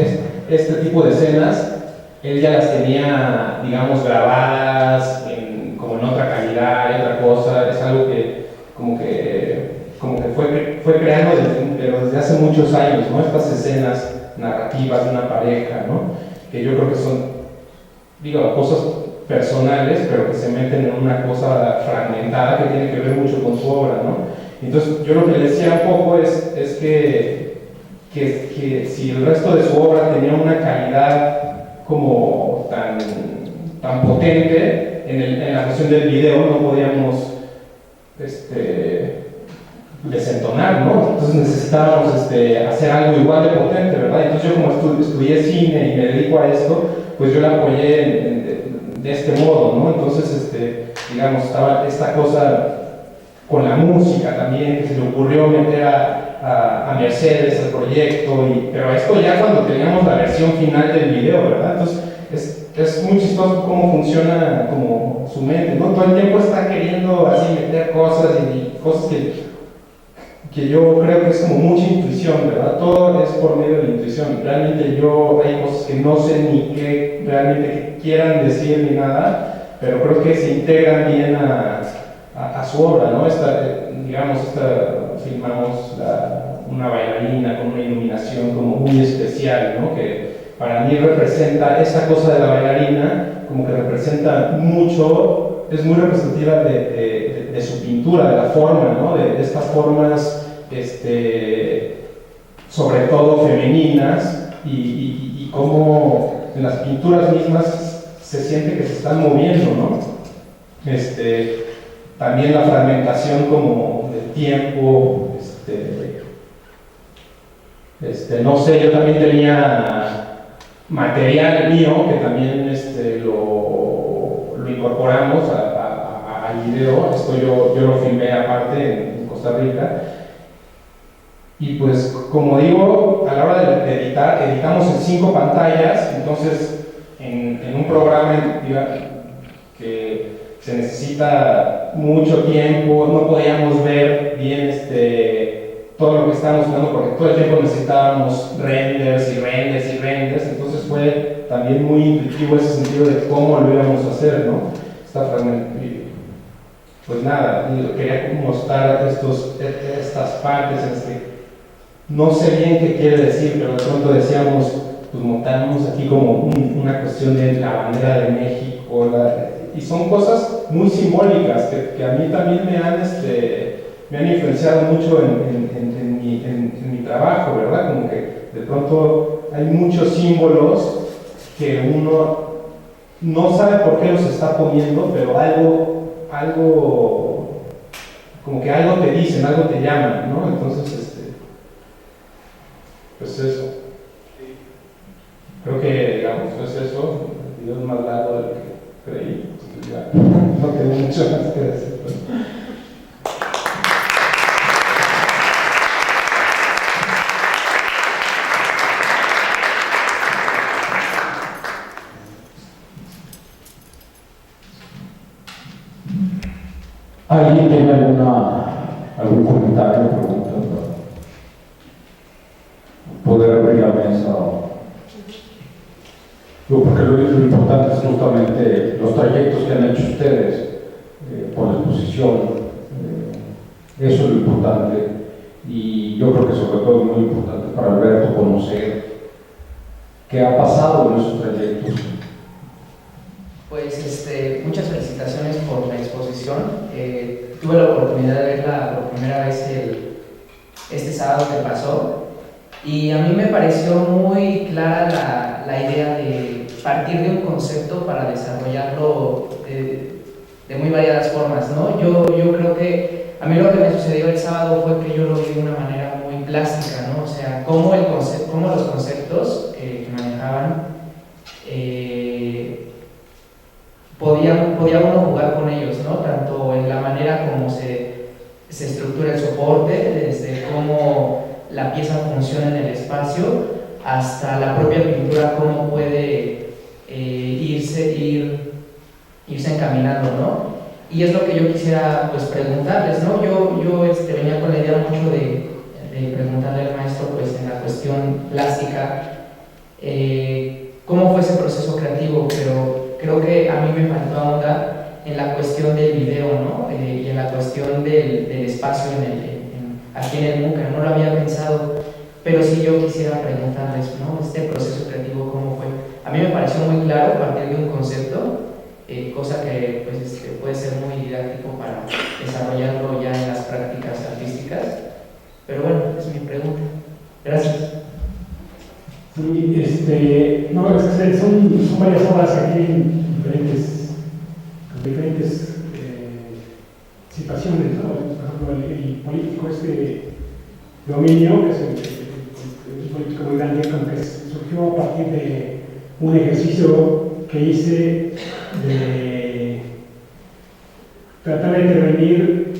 este tipo de escenas, él ya las tenía, digamos, grabadas como en otra calidad y otra cosa, es algo que como que fue creando pero desde hace muchos años, ¿no? Estas escenas narrativas de una pareja, ¿no? Que yo creo que son, cosas personales, pero que se meten en una cosa fragmentada que tiene que ver mucho con su obra, ¿no? Entonces, yo lo que le decía un poco es que si el resto de su obra tenía una calidad como tan potente, en la cuestión del video no podíamos desentonar, ¿no? Entonces necesitábamos hacer algo igual de potente, ¿verdad? Entonces yo como estudié cine y me dedico a esto, pues yo la apoyé de este modo, ¿no? Entonces, estaba esta cosa con la música también, que se le ocurrió meter a Mercedes al proyecto, pero esto ya cuando teníamos la versión final del video, ¿verdad? Entonces es muy chistoso cómo funciona como su mente, ¿no? Todo el tiempo está queriendo así meter cosas y cosas que yo creo que es como mucha intuición, ¿verdad? Todo es por medio de la intuición. Realmente hay cosas que no sé ni qué realmente quieran decir ni nada, pero creo que se integran bien a su obra, ¿no? Filmamos una bailarina con una iluminación como muy especial, ¿no? Que para mí representa esa cosa de la bailarina, como que representa mucho, es muy representativa de su pintura, de la forma, ¿no? De estas formas, sobre todo femeninas, y cómo en las pinturas mismas se siente que se están moviendo, ¿no? También la fragmentación como del tiempo, no sé, yo también tenía material mío que también lo incorporamos al video. Esto yo lo filmé aparte en Costa Rica. Y pues, como digo, a la hora de editar, editamos en 5 pantallas, entonces en un programa que se necesita mucho tiempo, no podíamos ver bien todo lo que estábamos usando porque todo el tiempo necesitábamos renders, entonces fue también muy intuitivo ese sentido de cómo lo íbamos a hacer, ¿no? Pues nada, quería mostrar estas partes en las que no sé bien qué quiere decir, pero de pronto decíamos, pues montamos aquí como una cuestión de la bandera de México, y son cosas muy simbólicas que a mí también me han influenciado mucho en mi trabajo, ¿verdad? Como que de pronto hay muchos símbolos que uno no sabe por qué los está poniendo, pero algo como que algo te dicen, algo te llaman, ¿no? Entonces, pues eso. Creo que, digamos, no es eso, el video es más largo del que creí, entonces ya no tengo mucho más que decir. ¿Alguien tiene algún comentario o pregunta para poder abrir la mesa? Porque lo importante es justamente los trayectos que han hecho ustedes por la exposición. Eso es lo importante. Y yo creo que sobre todo es muy importante para Alberto conocer qué ha pasado en esos trayectos. Pues muchas felicitaciones por la exposición. Tuve la oportunidad de verla por primera vez este sábado que pasó y a mí me pareció muy clara la idea de partir de un concepto para desarrollarlo de muy variadas formas, ¿no? Yo creo que a mí lo que me sucedió el sábado fue que yo lo vi de una manera muy plástica, ¿no? O sea, cómo los conceptos que manejaban podía uno jugar con ellos, ¿no? Tanto en la manera como se estructura el soporte, desde cómo la pieza funciona en el espacio, hasta la propia pintura, cómo puede irse encaminando, ¿no? Y es lo que yo quisiera pues preguntarles, ¿no? Yo venía con la idea mucho de preguntarle al maestro pues en la cuestión plástica cómo fue ese proceso creativo, pero creo que a mí me faltó ahondar en la cuestión del video, ¿no? Y en la cuestión del espacio aquí en el MUCA. No lo había pensado, pero sí yo quisiera preguntarles, ¿no? Este proceso creativo, ¿cómo fue? A mí me pareció muy claro partir de un concepto, cosa que pues, puede ser muy didáctico para desarrollarlo ya en las prácticas artísticas. Pero bueno, es mi pregunta. Gracias. Sí, no, es que son varias obras aquí en diferentes situaciones, ¿no? Por ejemplo, el político dominio, que es el político muy grande, como que surgió a partir de un ejercicio que hice de tratar de intervenir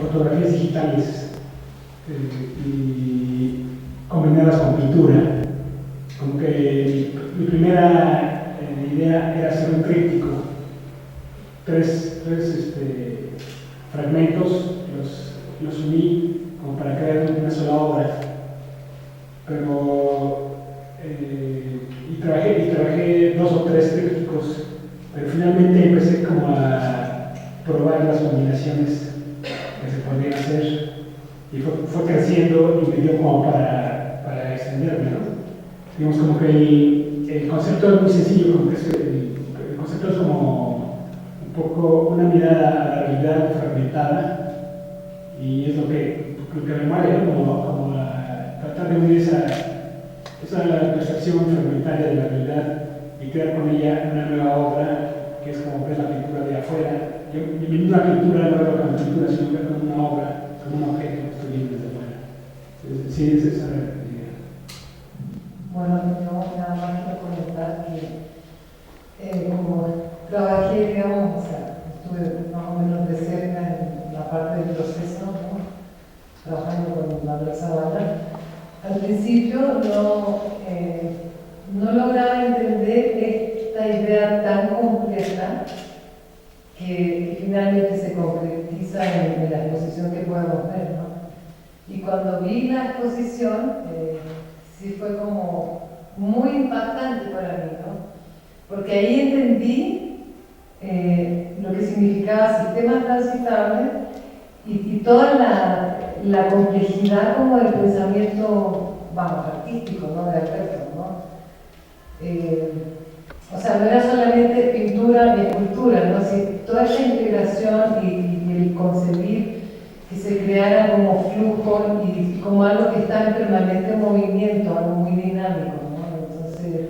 fotografías digitales y combinarlas con pintura. Como que mi primera idea era hacer un tríptico, tres fragmentos, los uní como para crear una sola obra, pero y trabajé 2 o 3 trípticos, pero finalmente empecé como a probar las combinaciones que se podían hacer y fue creciendo y me dio como para extenderme, ¿no? Digamos como que el concepto es muy sencillo, como que el concepto es como un poco una mirada a la realidad fragmentada y es lo que me mueve, ¿no? como tratar de unir esa percepción fragmentaria de la realidad y crear con ella una nueva obra que es como ver la pintura de afuera. Y mi misma pintura no veo como pintura, sino ver como una obra, como un objeto que estoy viendo desde afuera. Sí, es esa idea. Bueno, yo nada más quiero comentar que como trabajé, digamos, o sea, estuve más o menos de cerca en la parte del proceso, ¿no? Trabajando con la Plaza Bala. Al principio no lograba entender esta idea tan compleja que finalmente se concretiza en la exposición que podemos ver, ¿no? Y cuando vi la exposición, sí fue como muy impactante para mí, ¿no? Porque ahí entendí lo que significaba sistema transitable y toda la complejidad como del pensamiento, vamos, artístico, ¿no? De Alberto, ¿no? O sea, no era solamente pintura y escultura, ¿no? Sí, toda esa integración y el concebir que se creara como flujo y como algo que está en permanente movimiento, algo muy dinámico, ¿no? Entonces,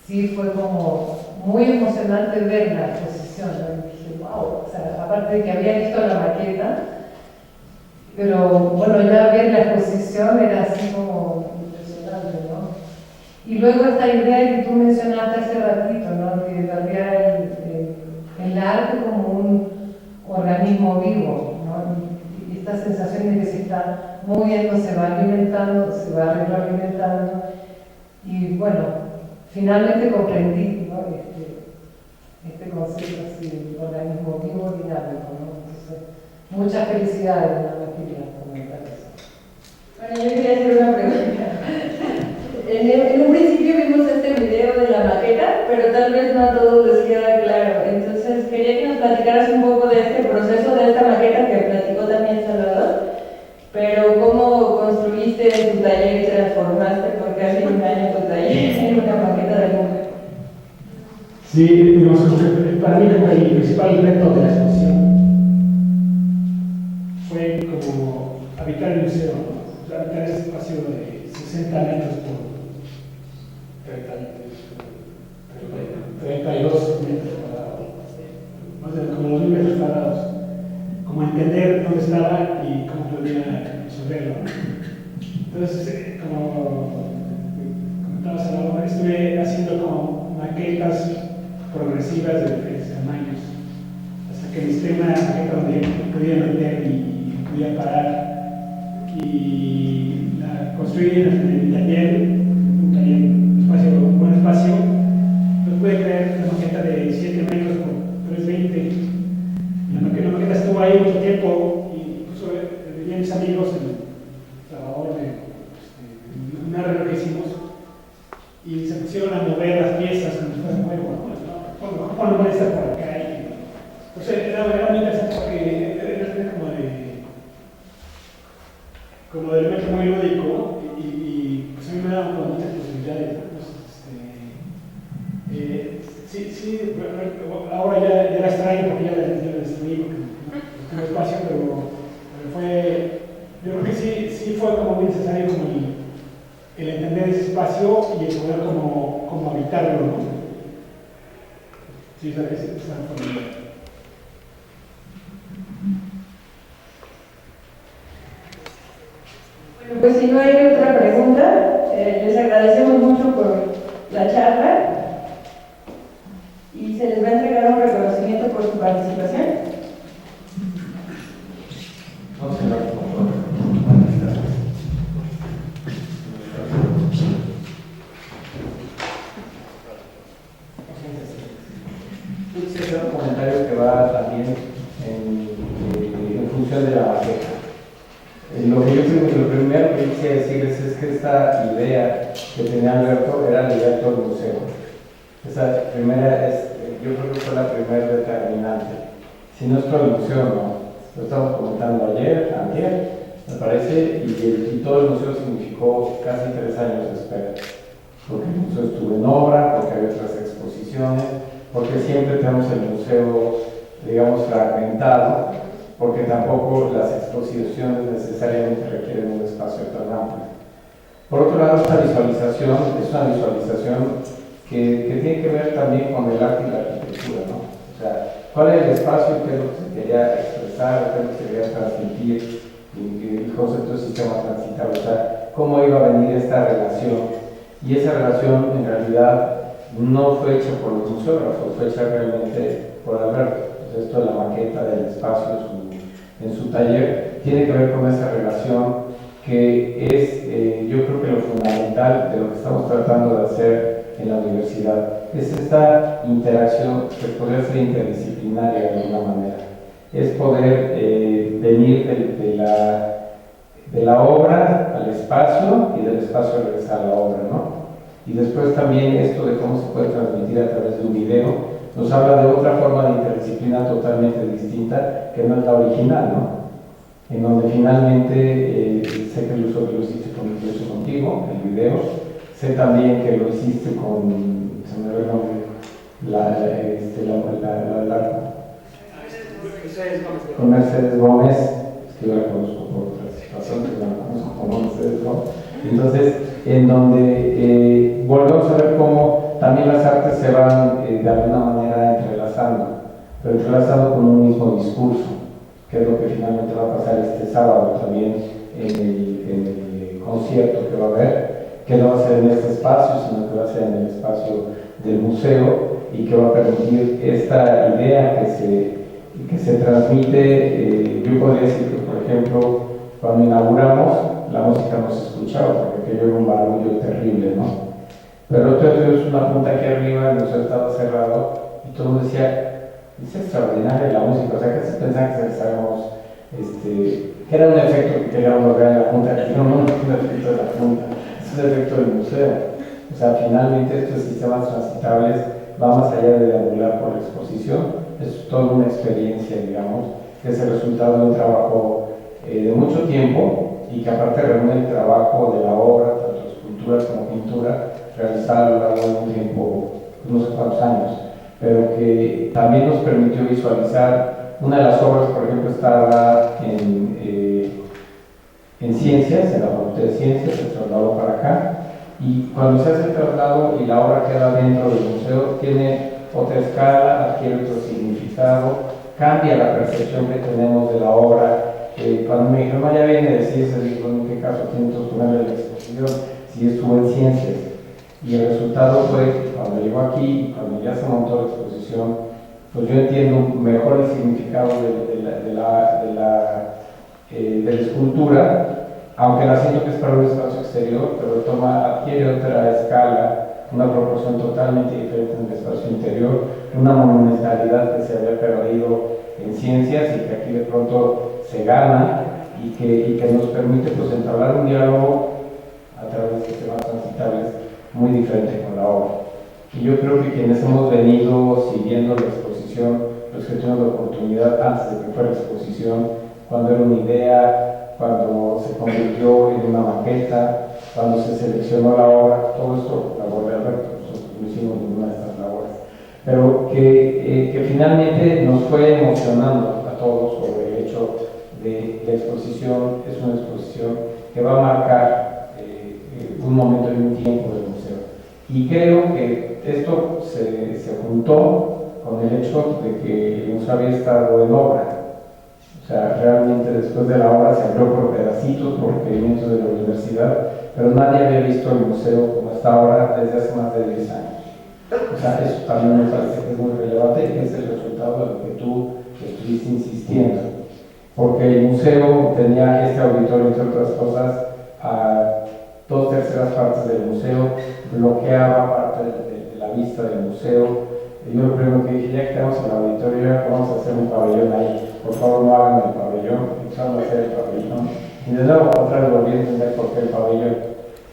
sí fue como muy emocionante ver la exposición, ¿no? Y dije, wow, o sea, aparte de que había visto la maqueta, pero bueno, ya ver la exposición era así como impresionante, ¿no? Y luego esta idea que tú mencionaste hace ratito, ¿no? Que todavía el arte como un organismo vivo, ¿no? Y esta sensación de que se está moviendo, se va alimentando, se va retroalimentando. Y bueno, finalmente comprendí, ¿no? Este concepto así de organismo vivo dinámico, ¿no? Entonces, muchas felicidades, nada más quería comentar eso. Bueno, yo quería hacer una pregunta. En un principio vimos este video de la maqueta, pero tal vez no a todos les queda claro. Entonces quería que nos platicaras un poco de este proceso de esta maqueta que platicó también Salvador, pero cómo construiste tu taller y transformaste por casi un año tu taller en una maqueta de mujer. Sí, digamos, para mí como el principal reto de la exposición fue como habitar el museo, ¿no? Habitar ese espacio de 60 metros por 32 metros cuadrados, más de como 2.000 metros cuadrados, como entender dónde estaba y cómo podía resolverlo, ¿no? Entonces, como comentaba Salvador, estuve haciendo como maquetas progresivas de diferentes tamaños, hasta que listé una maqueta donde podía meter y podía parar, y la construí en el taller, un buen espacio. Pues puede creer una maqueta de 7 metros por 320. La maqueta estuvo ahí mucho tiempo, y incluso venían mis amigos en Salvador de una reunión que hicimos, y se pusieron a mover las piezas como si fuera nuevo, ¿no? ¿Cómo no puede estar por acá? Entonces era muy interesante porque era como de elemento muy lúdico, y pues a mí me daban muchas posibilidades, ¿no? Sí, ahora ya la extraño porque ya la destruí, porque no tengo espacio, pero yo creo que sí fue como muy necesario como el entender ese espacio y el poder como habitarlo, ¿no? Sí, esa fue la idea. Bueno, pues si no hay otra pregunta, les agradecemos mucho por la charla y se les va a entregar un reconocimiento por su participación. Quiero hacer un comentario que va también en función de la maqueta. Lo que yo creo que lo primero que quise decirles es que esta idea que tenía Alberto era la idea de todo el museo. Esa primera yo creo que fue la primera determinante. Si no es todo el museo, no. Lo estamos comentando ayer, me parece, y todo el museo significó casi 3 años de espera. Porque el museo estuvo en obra, porque había otras exposiciones, porque siempre tenemos el museo, digamos, fragmentado, porque tampoco las exposiciones necesariamente requieren un espacio tan amplio. Por otro lado, esta visualización es una visualización que tiene que ver también con el arte y la arquitectura, ¿no? O sea, ¿cuál es el espacio? ¿Qué es lo que se quería expresar? ¿Qué es lo que se quería transmitir? El concepto de sistema transitable, o sea, ¿cómo iba a venir esta relación? Y esa relación, en realidad, no fue hecha por los museógrafos, fue hecha realmente por Alberto. Entonces, esto de la maqueta del espacio en su taller tiene que ver con esa relación que es, yo creo que lo fundamental de lo que estamos tratando de hacer en la universidad. Es esta interacción que podría ser interdisciplinaria de alguna manera. Es poder venir de la obra al espacio y del espacio regresar a la obra, ¿no? Y después también esto de cómo se puede transmitir a través de un video nos habla de otra forma de interdisciplina totalmente distinta que no es la original, ¿no? En donde finalmente sé que lo hiciste incluso contigo, el video, sé también que lo hiciste con, se me ve el nombre, con Mercedes Gómez, es que yo la conozco por otra situación, que la conozco como Mercedes Gómez. Entonces, en donde volvemos a ver cómo también las artes se van de alguna manera entrelazando, pero entrelazando con un mismo discurso, que es lo que finalmente va a pasar este sábado también en el concierto que va a haber, que no va a ser en este espacio, sino que va a ser en el espacio del museo y que va a permitir esta idea que se transmite. Yo podría decir que, por ejemplo, cuando inauguramos, la música no se escuchaba porque aquello era un barullo terrible, ¿no? Pero otro día tuvimos una punta aquí arriba, el museo estaba cerrado y todo el mundo decía, es extraordinaria la música, o sea que se pensaba que sabemos, que era un efecto que queríamos lograr en la punta, que no, no es un efecto de la punta, es un efecto del museo. O sea, finalmente estos sistemas transitables va más allá de deambular por la exposición, es toda una experiencia, digamos, que es el resultado de un trabajo de mucho tiempo y que aparte reúne el trabajo de la obra, tanto escultura como pintura, realizada a lo largo de un tiempo, no sé cuántos años, pero que también nos permitió visualizar una de las obras, por ejemplo, estaba en Ciencias, en la Facultad de Ciencias, se trasladó para acá, y cuando se hace el traslado y la obra queda dentro del museo, tiene otra escala, adquiere otro significado, cambia la percepción que tenemos de la obra. Cuando me dijeron, no, ya viene de Ciencias, digo, ¿en qué caso tiene que ponerle la exposición si estuvo en Ciencias? Y el resultado fue que cuando llegó aquí, cuando ya se montó la exposición, pues yo entiendo mejor el significado de la escultura, aunque la siento que es para un espacio exterior, pero adquiere otra escala, una proporción totalmente diferente en el espacio interior, una monumentalidad que se había perdido en Ciencias y que aquí de pronto se gana y que nos permite pues entablar un diálogo a través de sistemas transitables muy diferente con la obra. Y yo creo que quienes hemos venido siguiendo la exposición, los que tuvimos la oportunidad antes de que fuera exposición, cuando era una idea, cuando se convirtió en una maqueta, cuando se seleccionó la obra, todo esto labor de Alberto, nosotros no hicimos ninguna de estas labores, pero que finalmente nos fue emocionando a todos sobre el hecho de la exposición. Es una exposición que va a marcar un momento y un tiempo del museo. Y creo que esto se juntó con el hecho de que el museo había estado en obra. O sea, realmente después de la obra se abrió por pedacitos, por requerimientos de la universidad, pero nadie había visto el museo como está ahora desde hace más de 10 años. O sea, eso también me parece que es muy relevante y que es el resultado de lo que tú estuviste insistiendo. Porque el museo tenía este auditorio, entre otras cosas, a 2/3 partes del museo, bloqueaba parte de la vista del museo. Y yo lo primero que dije, ya que tenemos el auditorio, vamos a hacer un pabellón ahí. Por favor, no hagan el pabellón, empezamos a hacer el pabellón. Y de nuevo, otra vez volví a entender por qué el pabellón.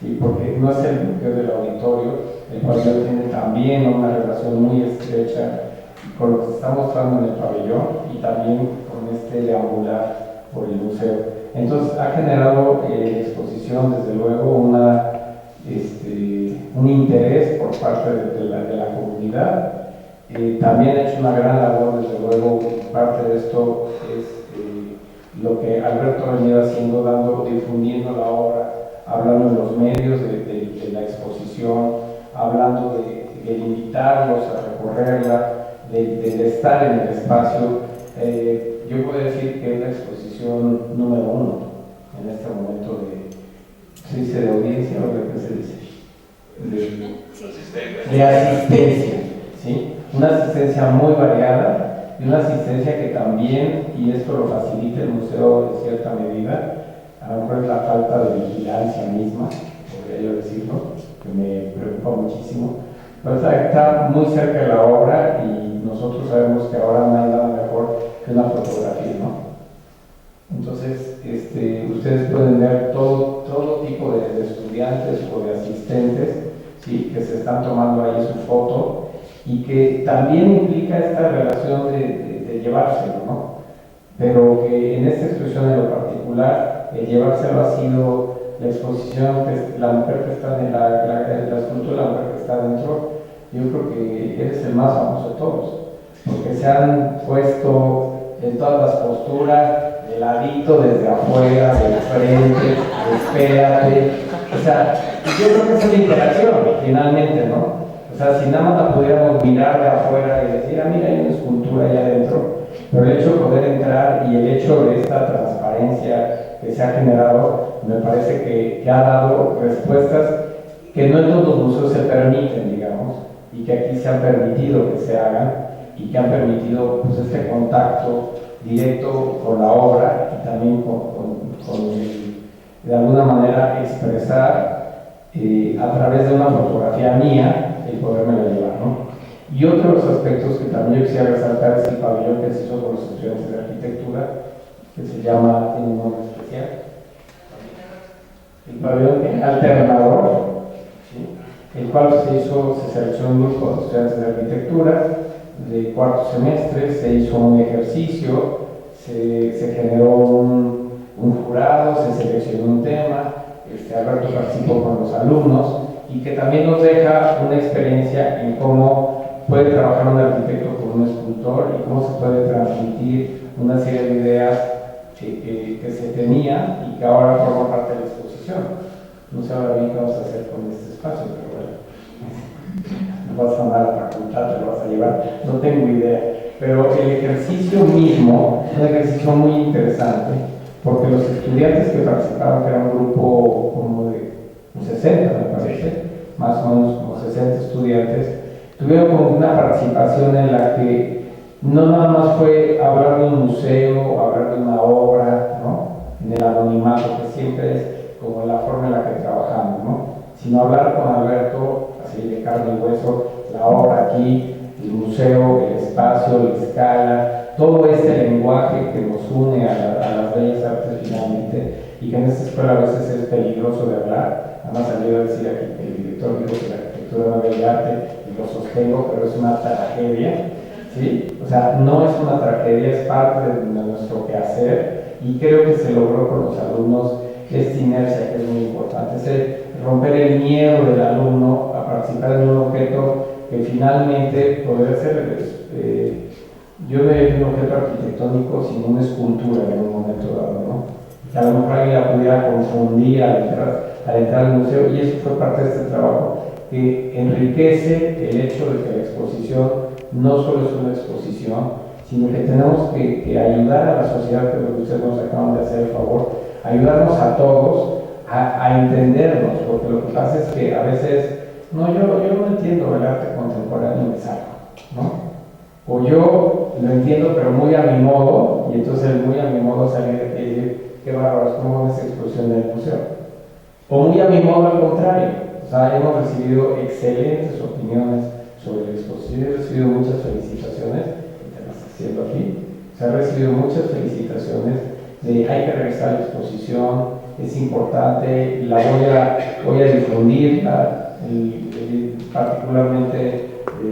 Y porque no es el bloqueo del auditorio, el pabellón tiene también una relación muy estrecha con lo que se está mostrando en el pabellón y también con este deambular por el museo. Entonces ha generado la exposición, desde luego, un interés por parte de la comunidad. También ha hecho una gran labor, desde luego, parte de esto es lo que Alberto ha venido haciendo, difundiendo la obra, hablando en los medios de la exposición, hablando de invitarlos a recorrerla, de estar en el espacio. Yo puedo decir que es la exposición número 1 en este momento ¿se dice de audiencia o de qué se dice? De asistencia, ¿sí? Una asistencia muy variada y una asistencia que también, y esto lo facilita el museo en cierta medida, a lo mejor es la falta de vigilancia misma, podría yo decirlo, que me preocupa muchísimo, pero está muy cerca de la obra y nosotros sabemos que ahora no hay nada mejor que una fotografía, ¿no? Entonces, ustedes pueden ver todo tipo de estudiantes o de asistentes, ¿sí?, que se están tomando ahí su foto y que también implica esta relación de llevárselo, ¿no? Pero que en esta exposición en lo particular, el llevárselo ha sido la exposición, la mujer que está en la escultura, la mujer que está dentro. Yo creo que eres el más famoso de todos, porque se han puesto en todas las posturas, de ladito, desde afuera, de frente, espérate. O sea, yo creo que es una interacción, finalmente, ¿no? O sea, si nada más la pudiéramos mirar de afuera y decir, mira, hay una escultura allá adentro, pero el hecho de poder entrar y el hecho de esta transparencia que se ha generado, me parece que ha dado respuestas que no en todos los museos se permiten, digamos, y que aquí se han permitido que se hagan y que han permitido pues, este contacto directo con la obra y también de alguna manera expresar a través de una fotografía mía el podérmela llevar, ¿no? Y otro de los aspectos que también yo quisiera resaltar es el pabellón que se hizo con los estudiantes de arquitectura, que se llama, tiene un nombre especial, el pabellón alternador, ¿sí? El cual se seleccionó un grupo de estudiantes de arquitectura de cuarto semestre, se hizo un ejercicio, se generó un jurado, se seleccionó un tema, Alberto participó con los alumnos y que también nos deja una experiencia en cómo puede trabajar un arquitecto con un escultor y cómo se puede transmitir una serie de ideas que se tenía y que ahora forman parte de la exposición. No sé ahora bien qué vamos a hacer con este espacio, pero bueno, no vas a andar a la facultad, te lo vas a llevar, no tengo idea. Pero el ejercicio mismo es un ejercicio muy interesante, porque los estudiantes que participaron, que era un grupo como de 60, me parece, más o menos como 60 estudiantes, tuvieron como una participación en la que no nada más fue hablar de un museo, hablar de una obra, ¿no? En el anonimato, que siempre es como la forma en la que trabajamos, ¿no? Sino hablar con Alberto, así de carne y hueso, la obra aquí, el museo, el espacio, la escala, todo este lenguaje que nos une a las bellas artes finalmente, y que en esta escuela a veces es peligroso de hablar. Además, salió a decir aquí que el director dijo que la arquitectura no es bella arte, y lo sostengo, pero es una tragedia, ¿sí? O sea, no es una tragedia, es parte de nuestro quehacer, y creo que se logró con los alumnos esta inercia que es muy importante, es romper el miedo del alumno a participar en un objeto que finalmente podría ser, yo veía un objeto arquitectónico sin una escultura en un momento dado, ¿no? Que a lo mejor alguien la pudiera confundir al entrar al museo, y eso fue parte de este trabajo que enriquece el hecho de que la exposición no solo es una exposición, sino que tenemos que ayudar a la sociedad, que es lo que ustedes nos acaban de hacer el favor, ayudarnos a todos a entendernos, porque lo que pasa es que a veces, no, yo no entiendo el arte contemporáneo y me saco, ¿no? O yo lo entiendo pero muy a mi modo, y entonces el muy a mi modo salir de aquí y decir, qué bárbaro, ¿cómo es esa exposición del museo? O muy a mi modo al contrario, o sea, hemos recibido excelentes opiniones sobre la exposición, he recibido muchas felicitaciones, te las estoy haciendo aquí, se han recibido muchas felicitaciones de hay que revisar la exposición, es importante, la voy a difundir, particularmente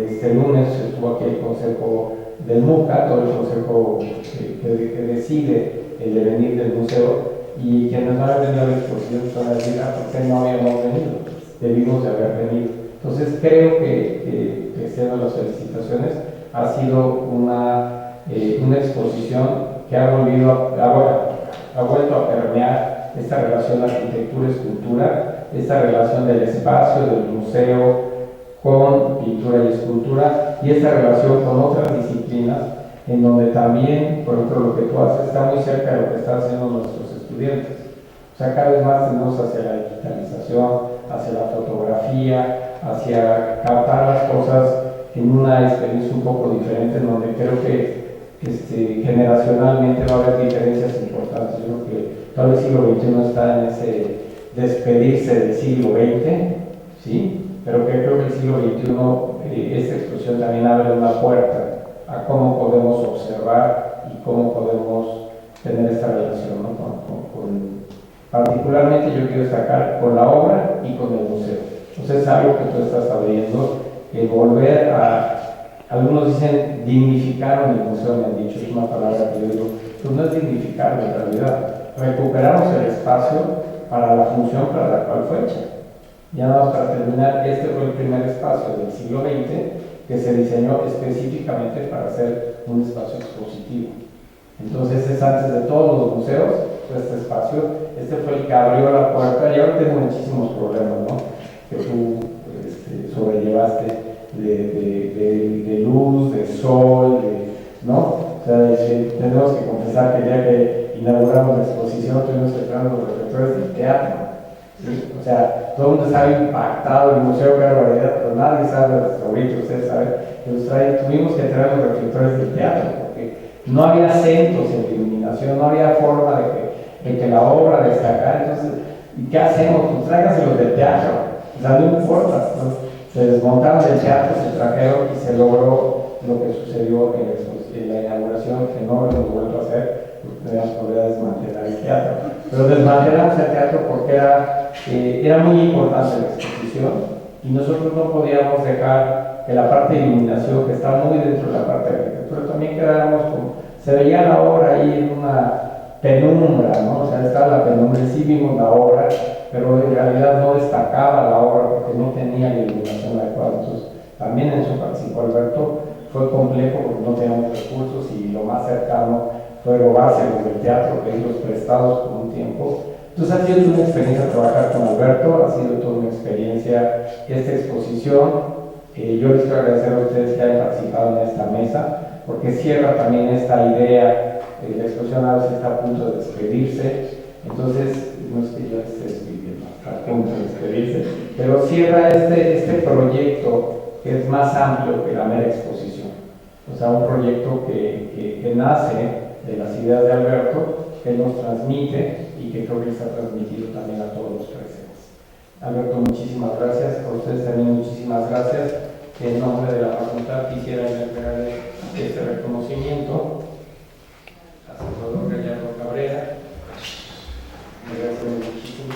este lunes estuvo aquí el consejo del MUCA, todo el consejo que decide el devenir del museo, y quienes van a venir a la exposición van a decir, ¿por qué no habíamos venido? Debimos de haber venido. Entonces creo que extiendo las felicitaciones, ha sido una exposición que ha vuelto a permear esta relación arquitectura-escultura, esta relación del espacio, del museo, con pintura y escultura, y esta relación con otras disciplinas, en donde también, por ejemplo, lo que tú haces está muy cerca de lo que están haciendo nuestros estudiantes. O sea, cada vez más tenemos hacia la digitalización, hacia la fotografía, hacia captar las cosas en una experiencia un poco diferente, en donde creo que generacionalmente va a haber diferencias importantes. Yo creo que todo el siglo XXI está en ese despedirse del siglo XX, ¿sí? Pero que creo que el siglo XXI, esta exposición también abre una puerta a cómo podemos observar y cómo podemos tener esta relación, ¿no? Particularmente yo quiero destacar con la obra y con el museo. Entonces es algo que tú estás abriendo, volver a, algunos dicen dignificar en el museo, me han dicho, es una palabra que yo digo, pues no es dignificar en realidad, recuperamos el espacio para la función para la cual fue hecha. Ya nada más para terminar, este fue el primer espacio del siglo XX que se diseñó específicamente para ser un espacio expositivo. Entonces es antes de todos los museos, este espacio, este fue el que abrió la puerta, y ahora tengo muchísimos problemas, ¿no? Que tú sobrellevaste de luz, de sol, ¿no? O sea, tenemos que confesar que el día que inauguramos la exposición tuvimos que traer los reflectores del teatro, ¿sí? O sea, todo el mundo estaba impactado en el Museo de Barbaridad, pero nadie sabe de nuestro grito, ustedes saben, tuvimos que traer los reflectores del teatro, porque no había acentos en la iluminación, no había forma de que la obra destacara. Entonces, ¿y qué hacemos? Pues tráiganse del teatro, o sea, no importa, ¿no? Se desmontaron del teatro, se trajeron y se logró lo que sucedió en la inauguración, que no lo hemos vuelto a hacer, porque teníamos que volver a desmantelar el teatro. Pero desmantelamos el teatro porque era muy importante la exposición y nosotros no podíamos dejar que la parte de iluminación, que está muy dentro de la parte de arquitectura, también quedáramos como, se veía la obra ahí en una penumbra, ¿no? O sea, estaba la penumbra, sí vimos la obra, pero en realidad no destacaba la obra porque no tenía la iluminación adecuada. Entonces, también en eso participó Alberto. Fue complejo porque no teníamos recursos y lo más cercano fue robárselos del teatro, pedirlos prestados por un tiempo. Entonces ha sido una experiencia trabajar con Alberto, ha sido toda una experiencia esta exposición. Yo les quiero agradecer a ustedes que hayan participado en esta mesa, porque cierra también esta idea. La exposición a veces está a punto de despedirse, entonces no es que yo esté escribiendo, está a punto de despedirse, pero cierra este proyecto que es más amplio que la mera exposición. O sea, un proyecto que nace de las ideas de Alberto, que nos transmite y que creo que está transmitido también a todos los presentes. Alberto, muchísimas gracias. A ustedes también muchísimas gracias. En nombre de la facultad quisiera entregarle este reconocimiento a Salvador Gallardo Cabrera. Gracias muchísimo.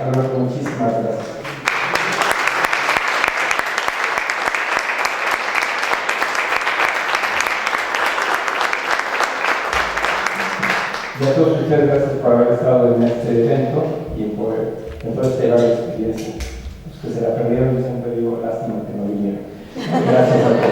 Alberto, muchísimas gracias. Y a todos ustedes, gracias por haber estado en este evento y por esperar la experiencia. Los que se la perdieron, yo siempre digo, lástima que no vinieron. Gracias a todos.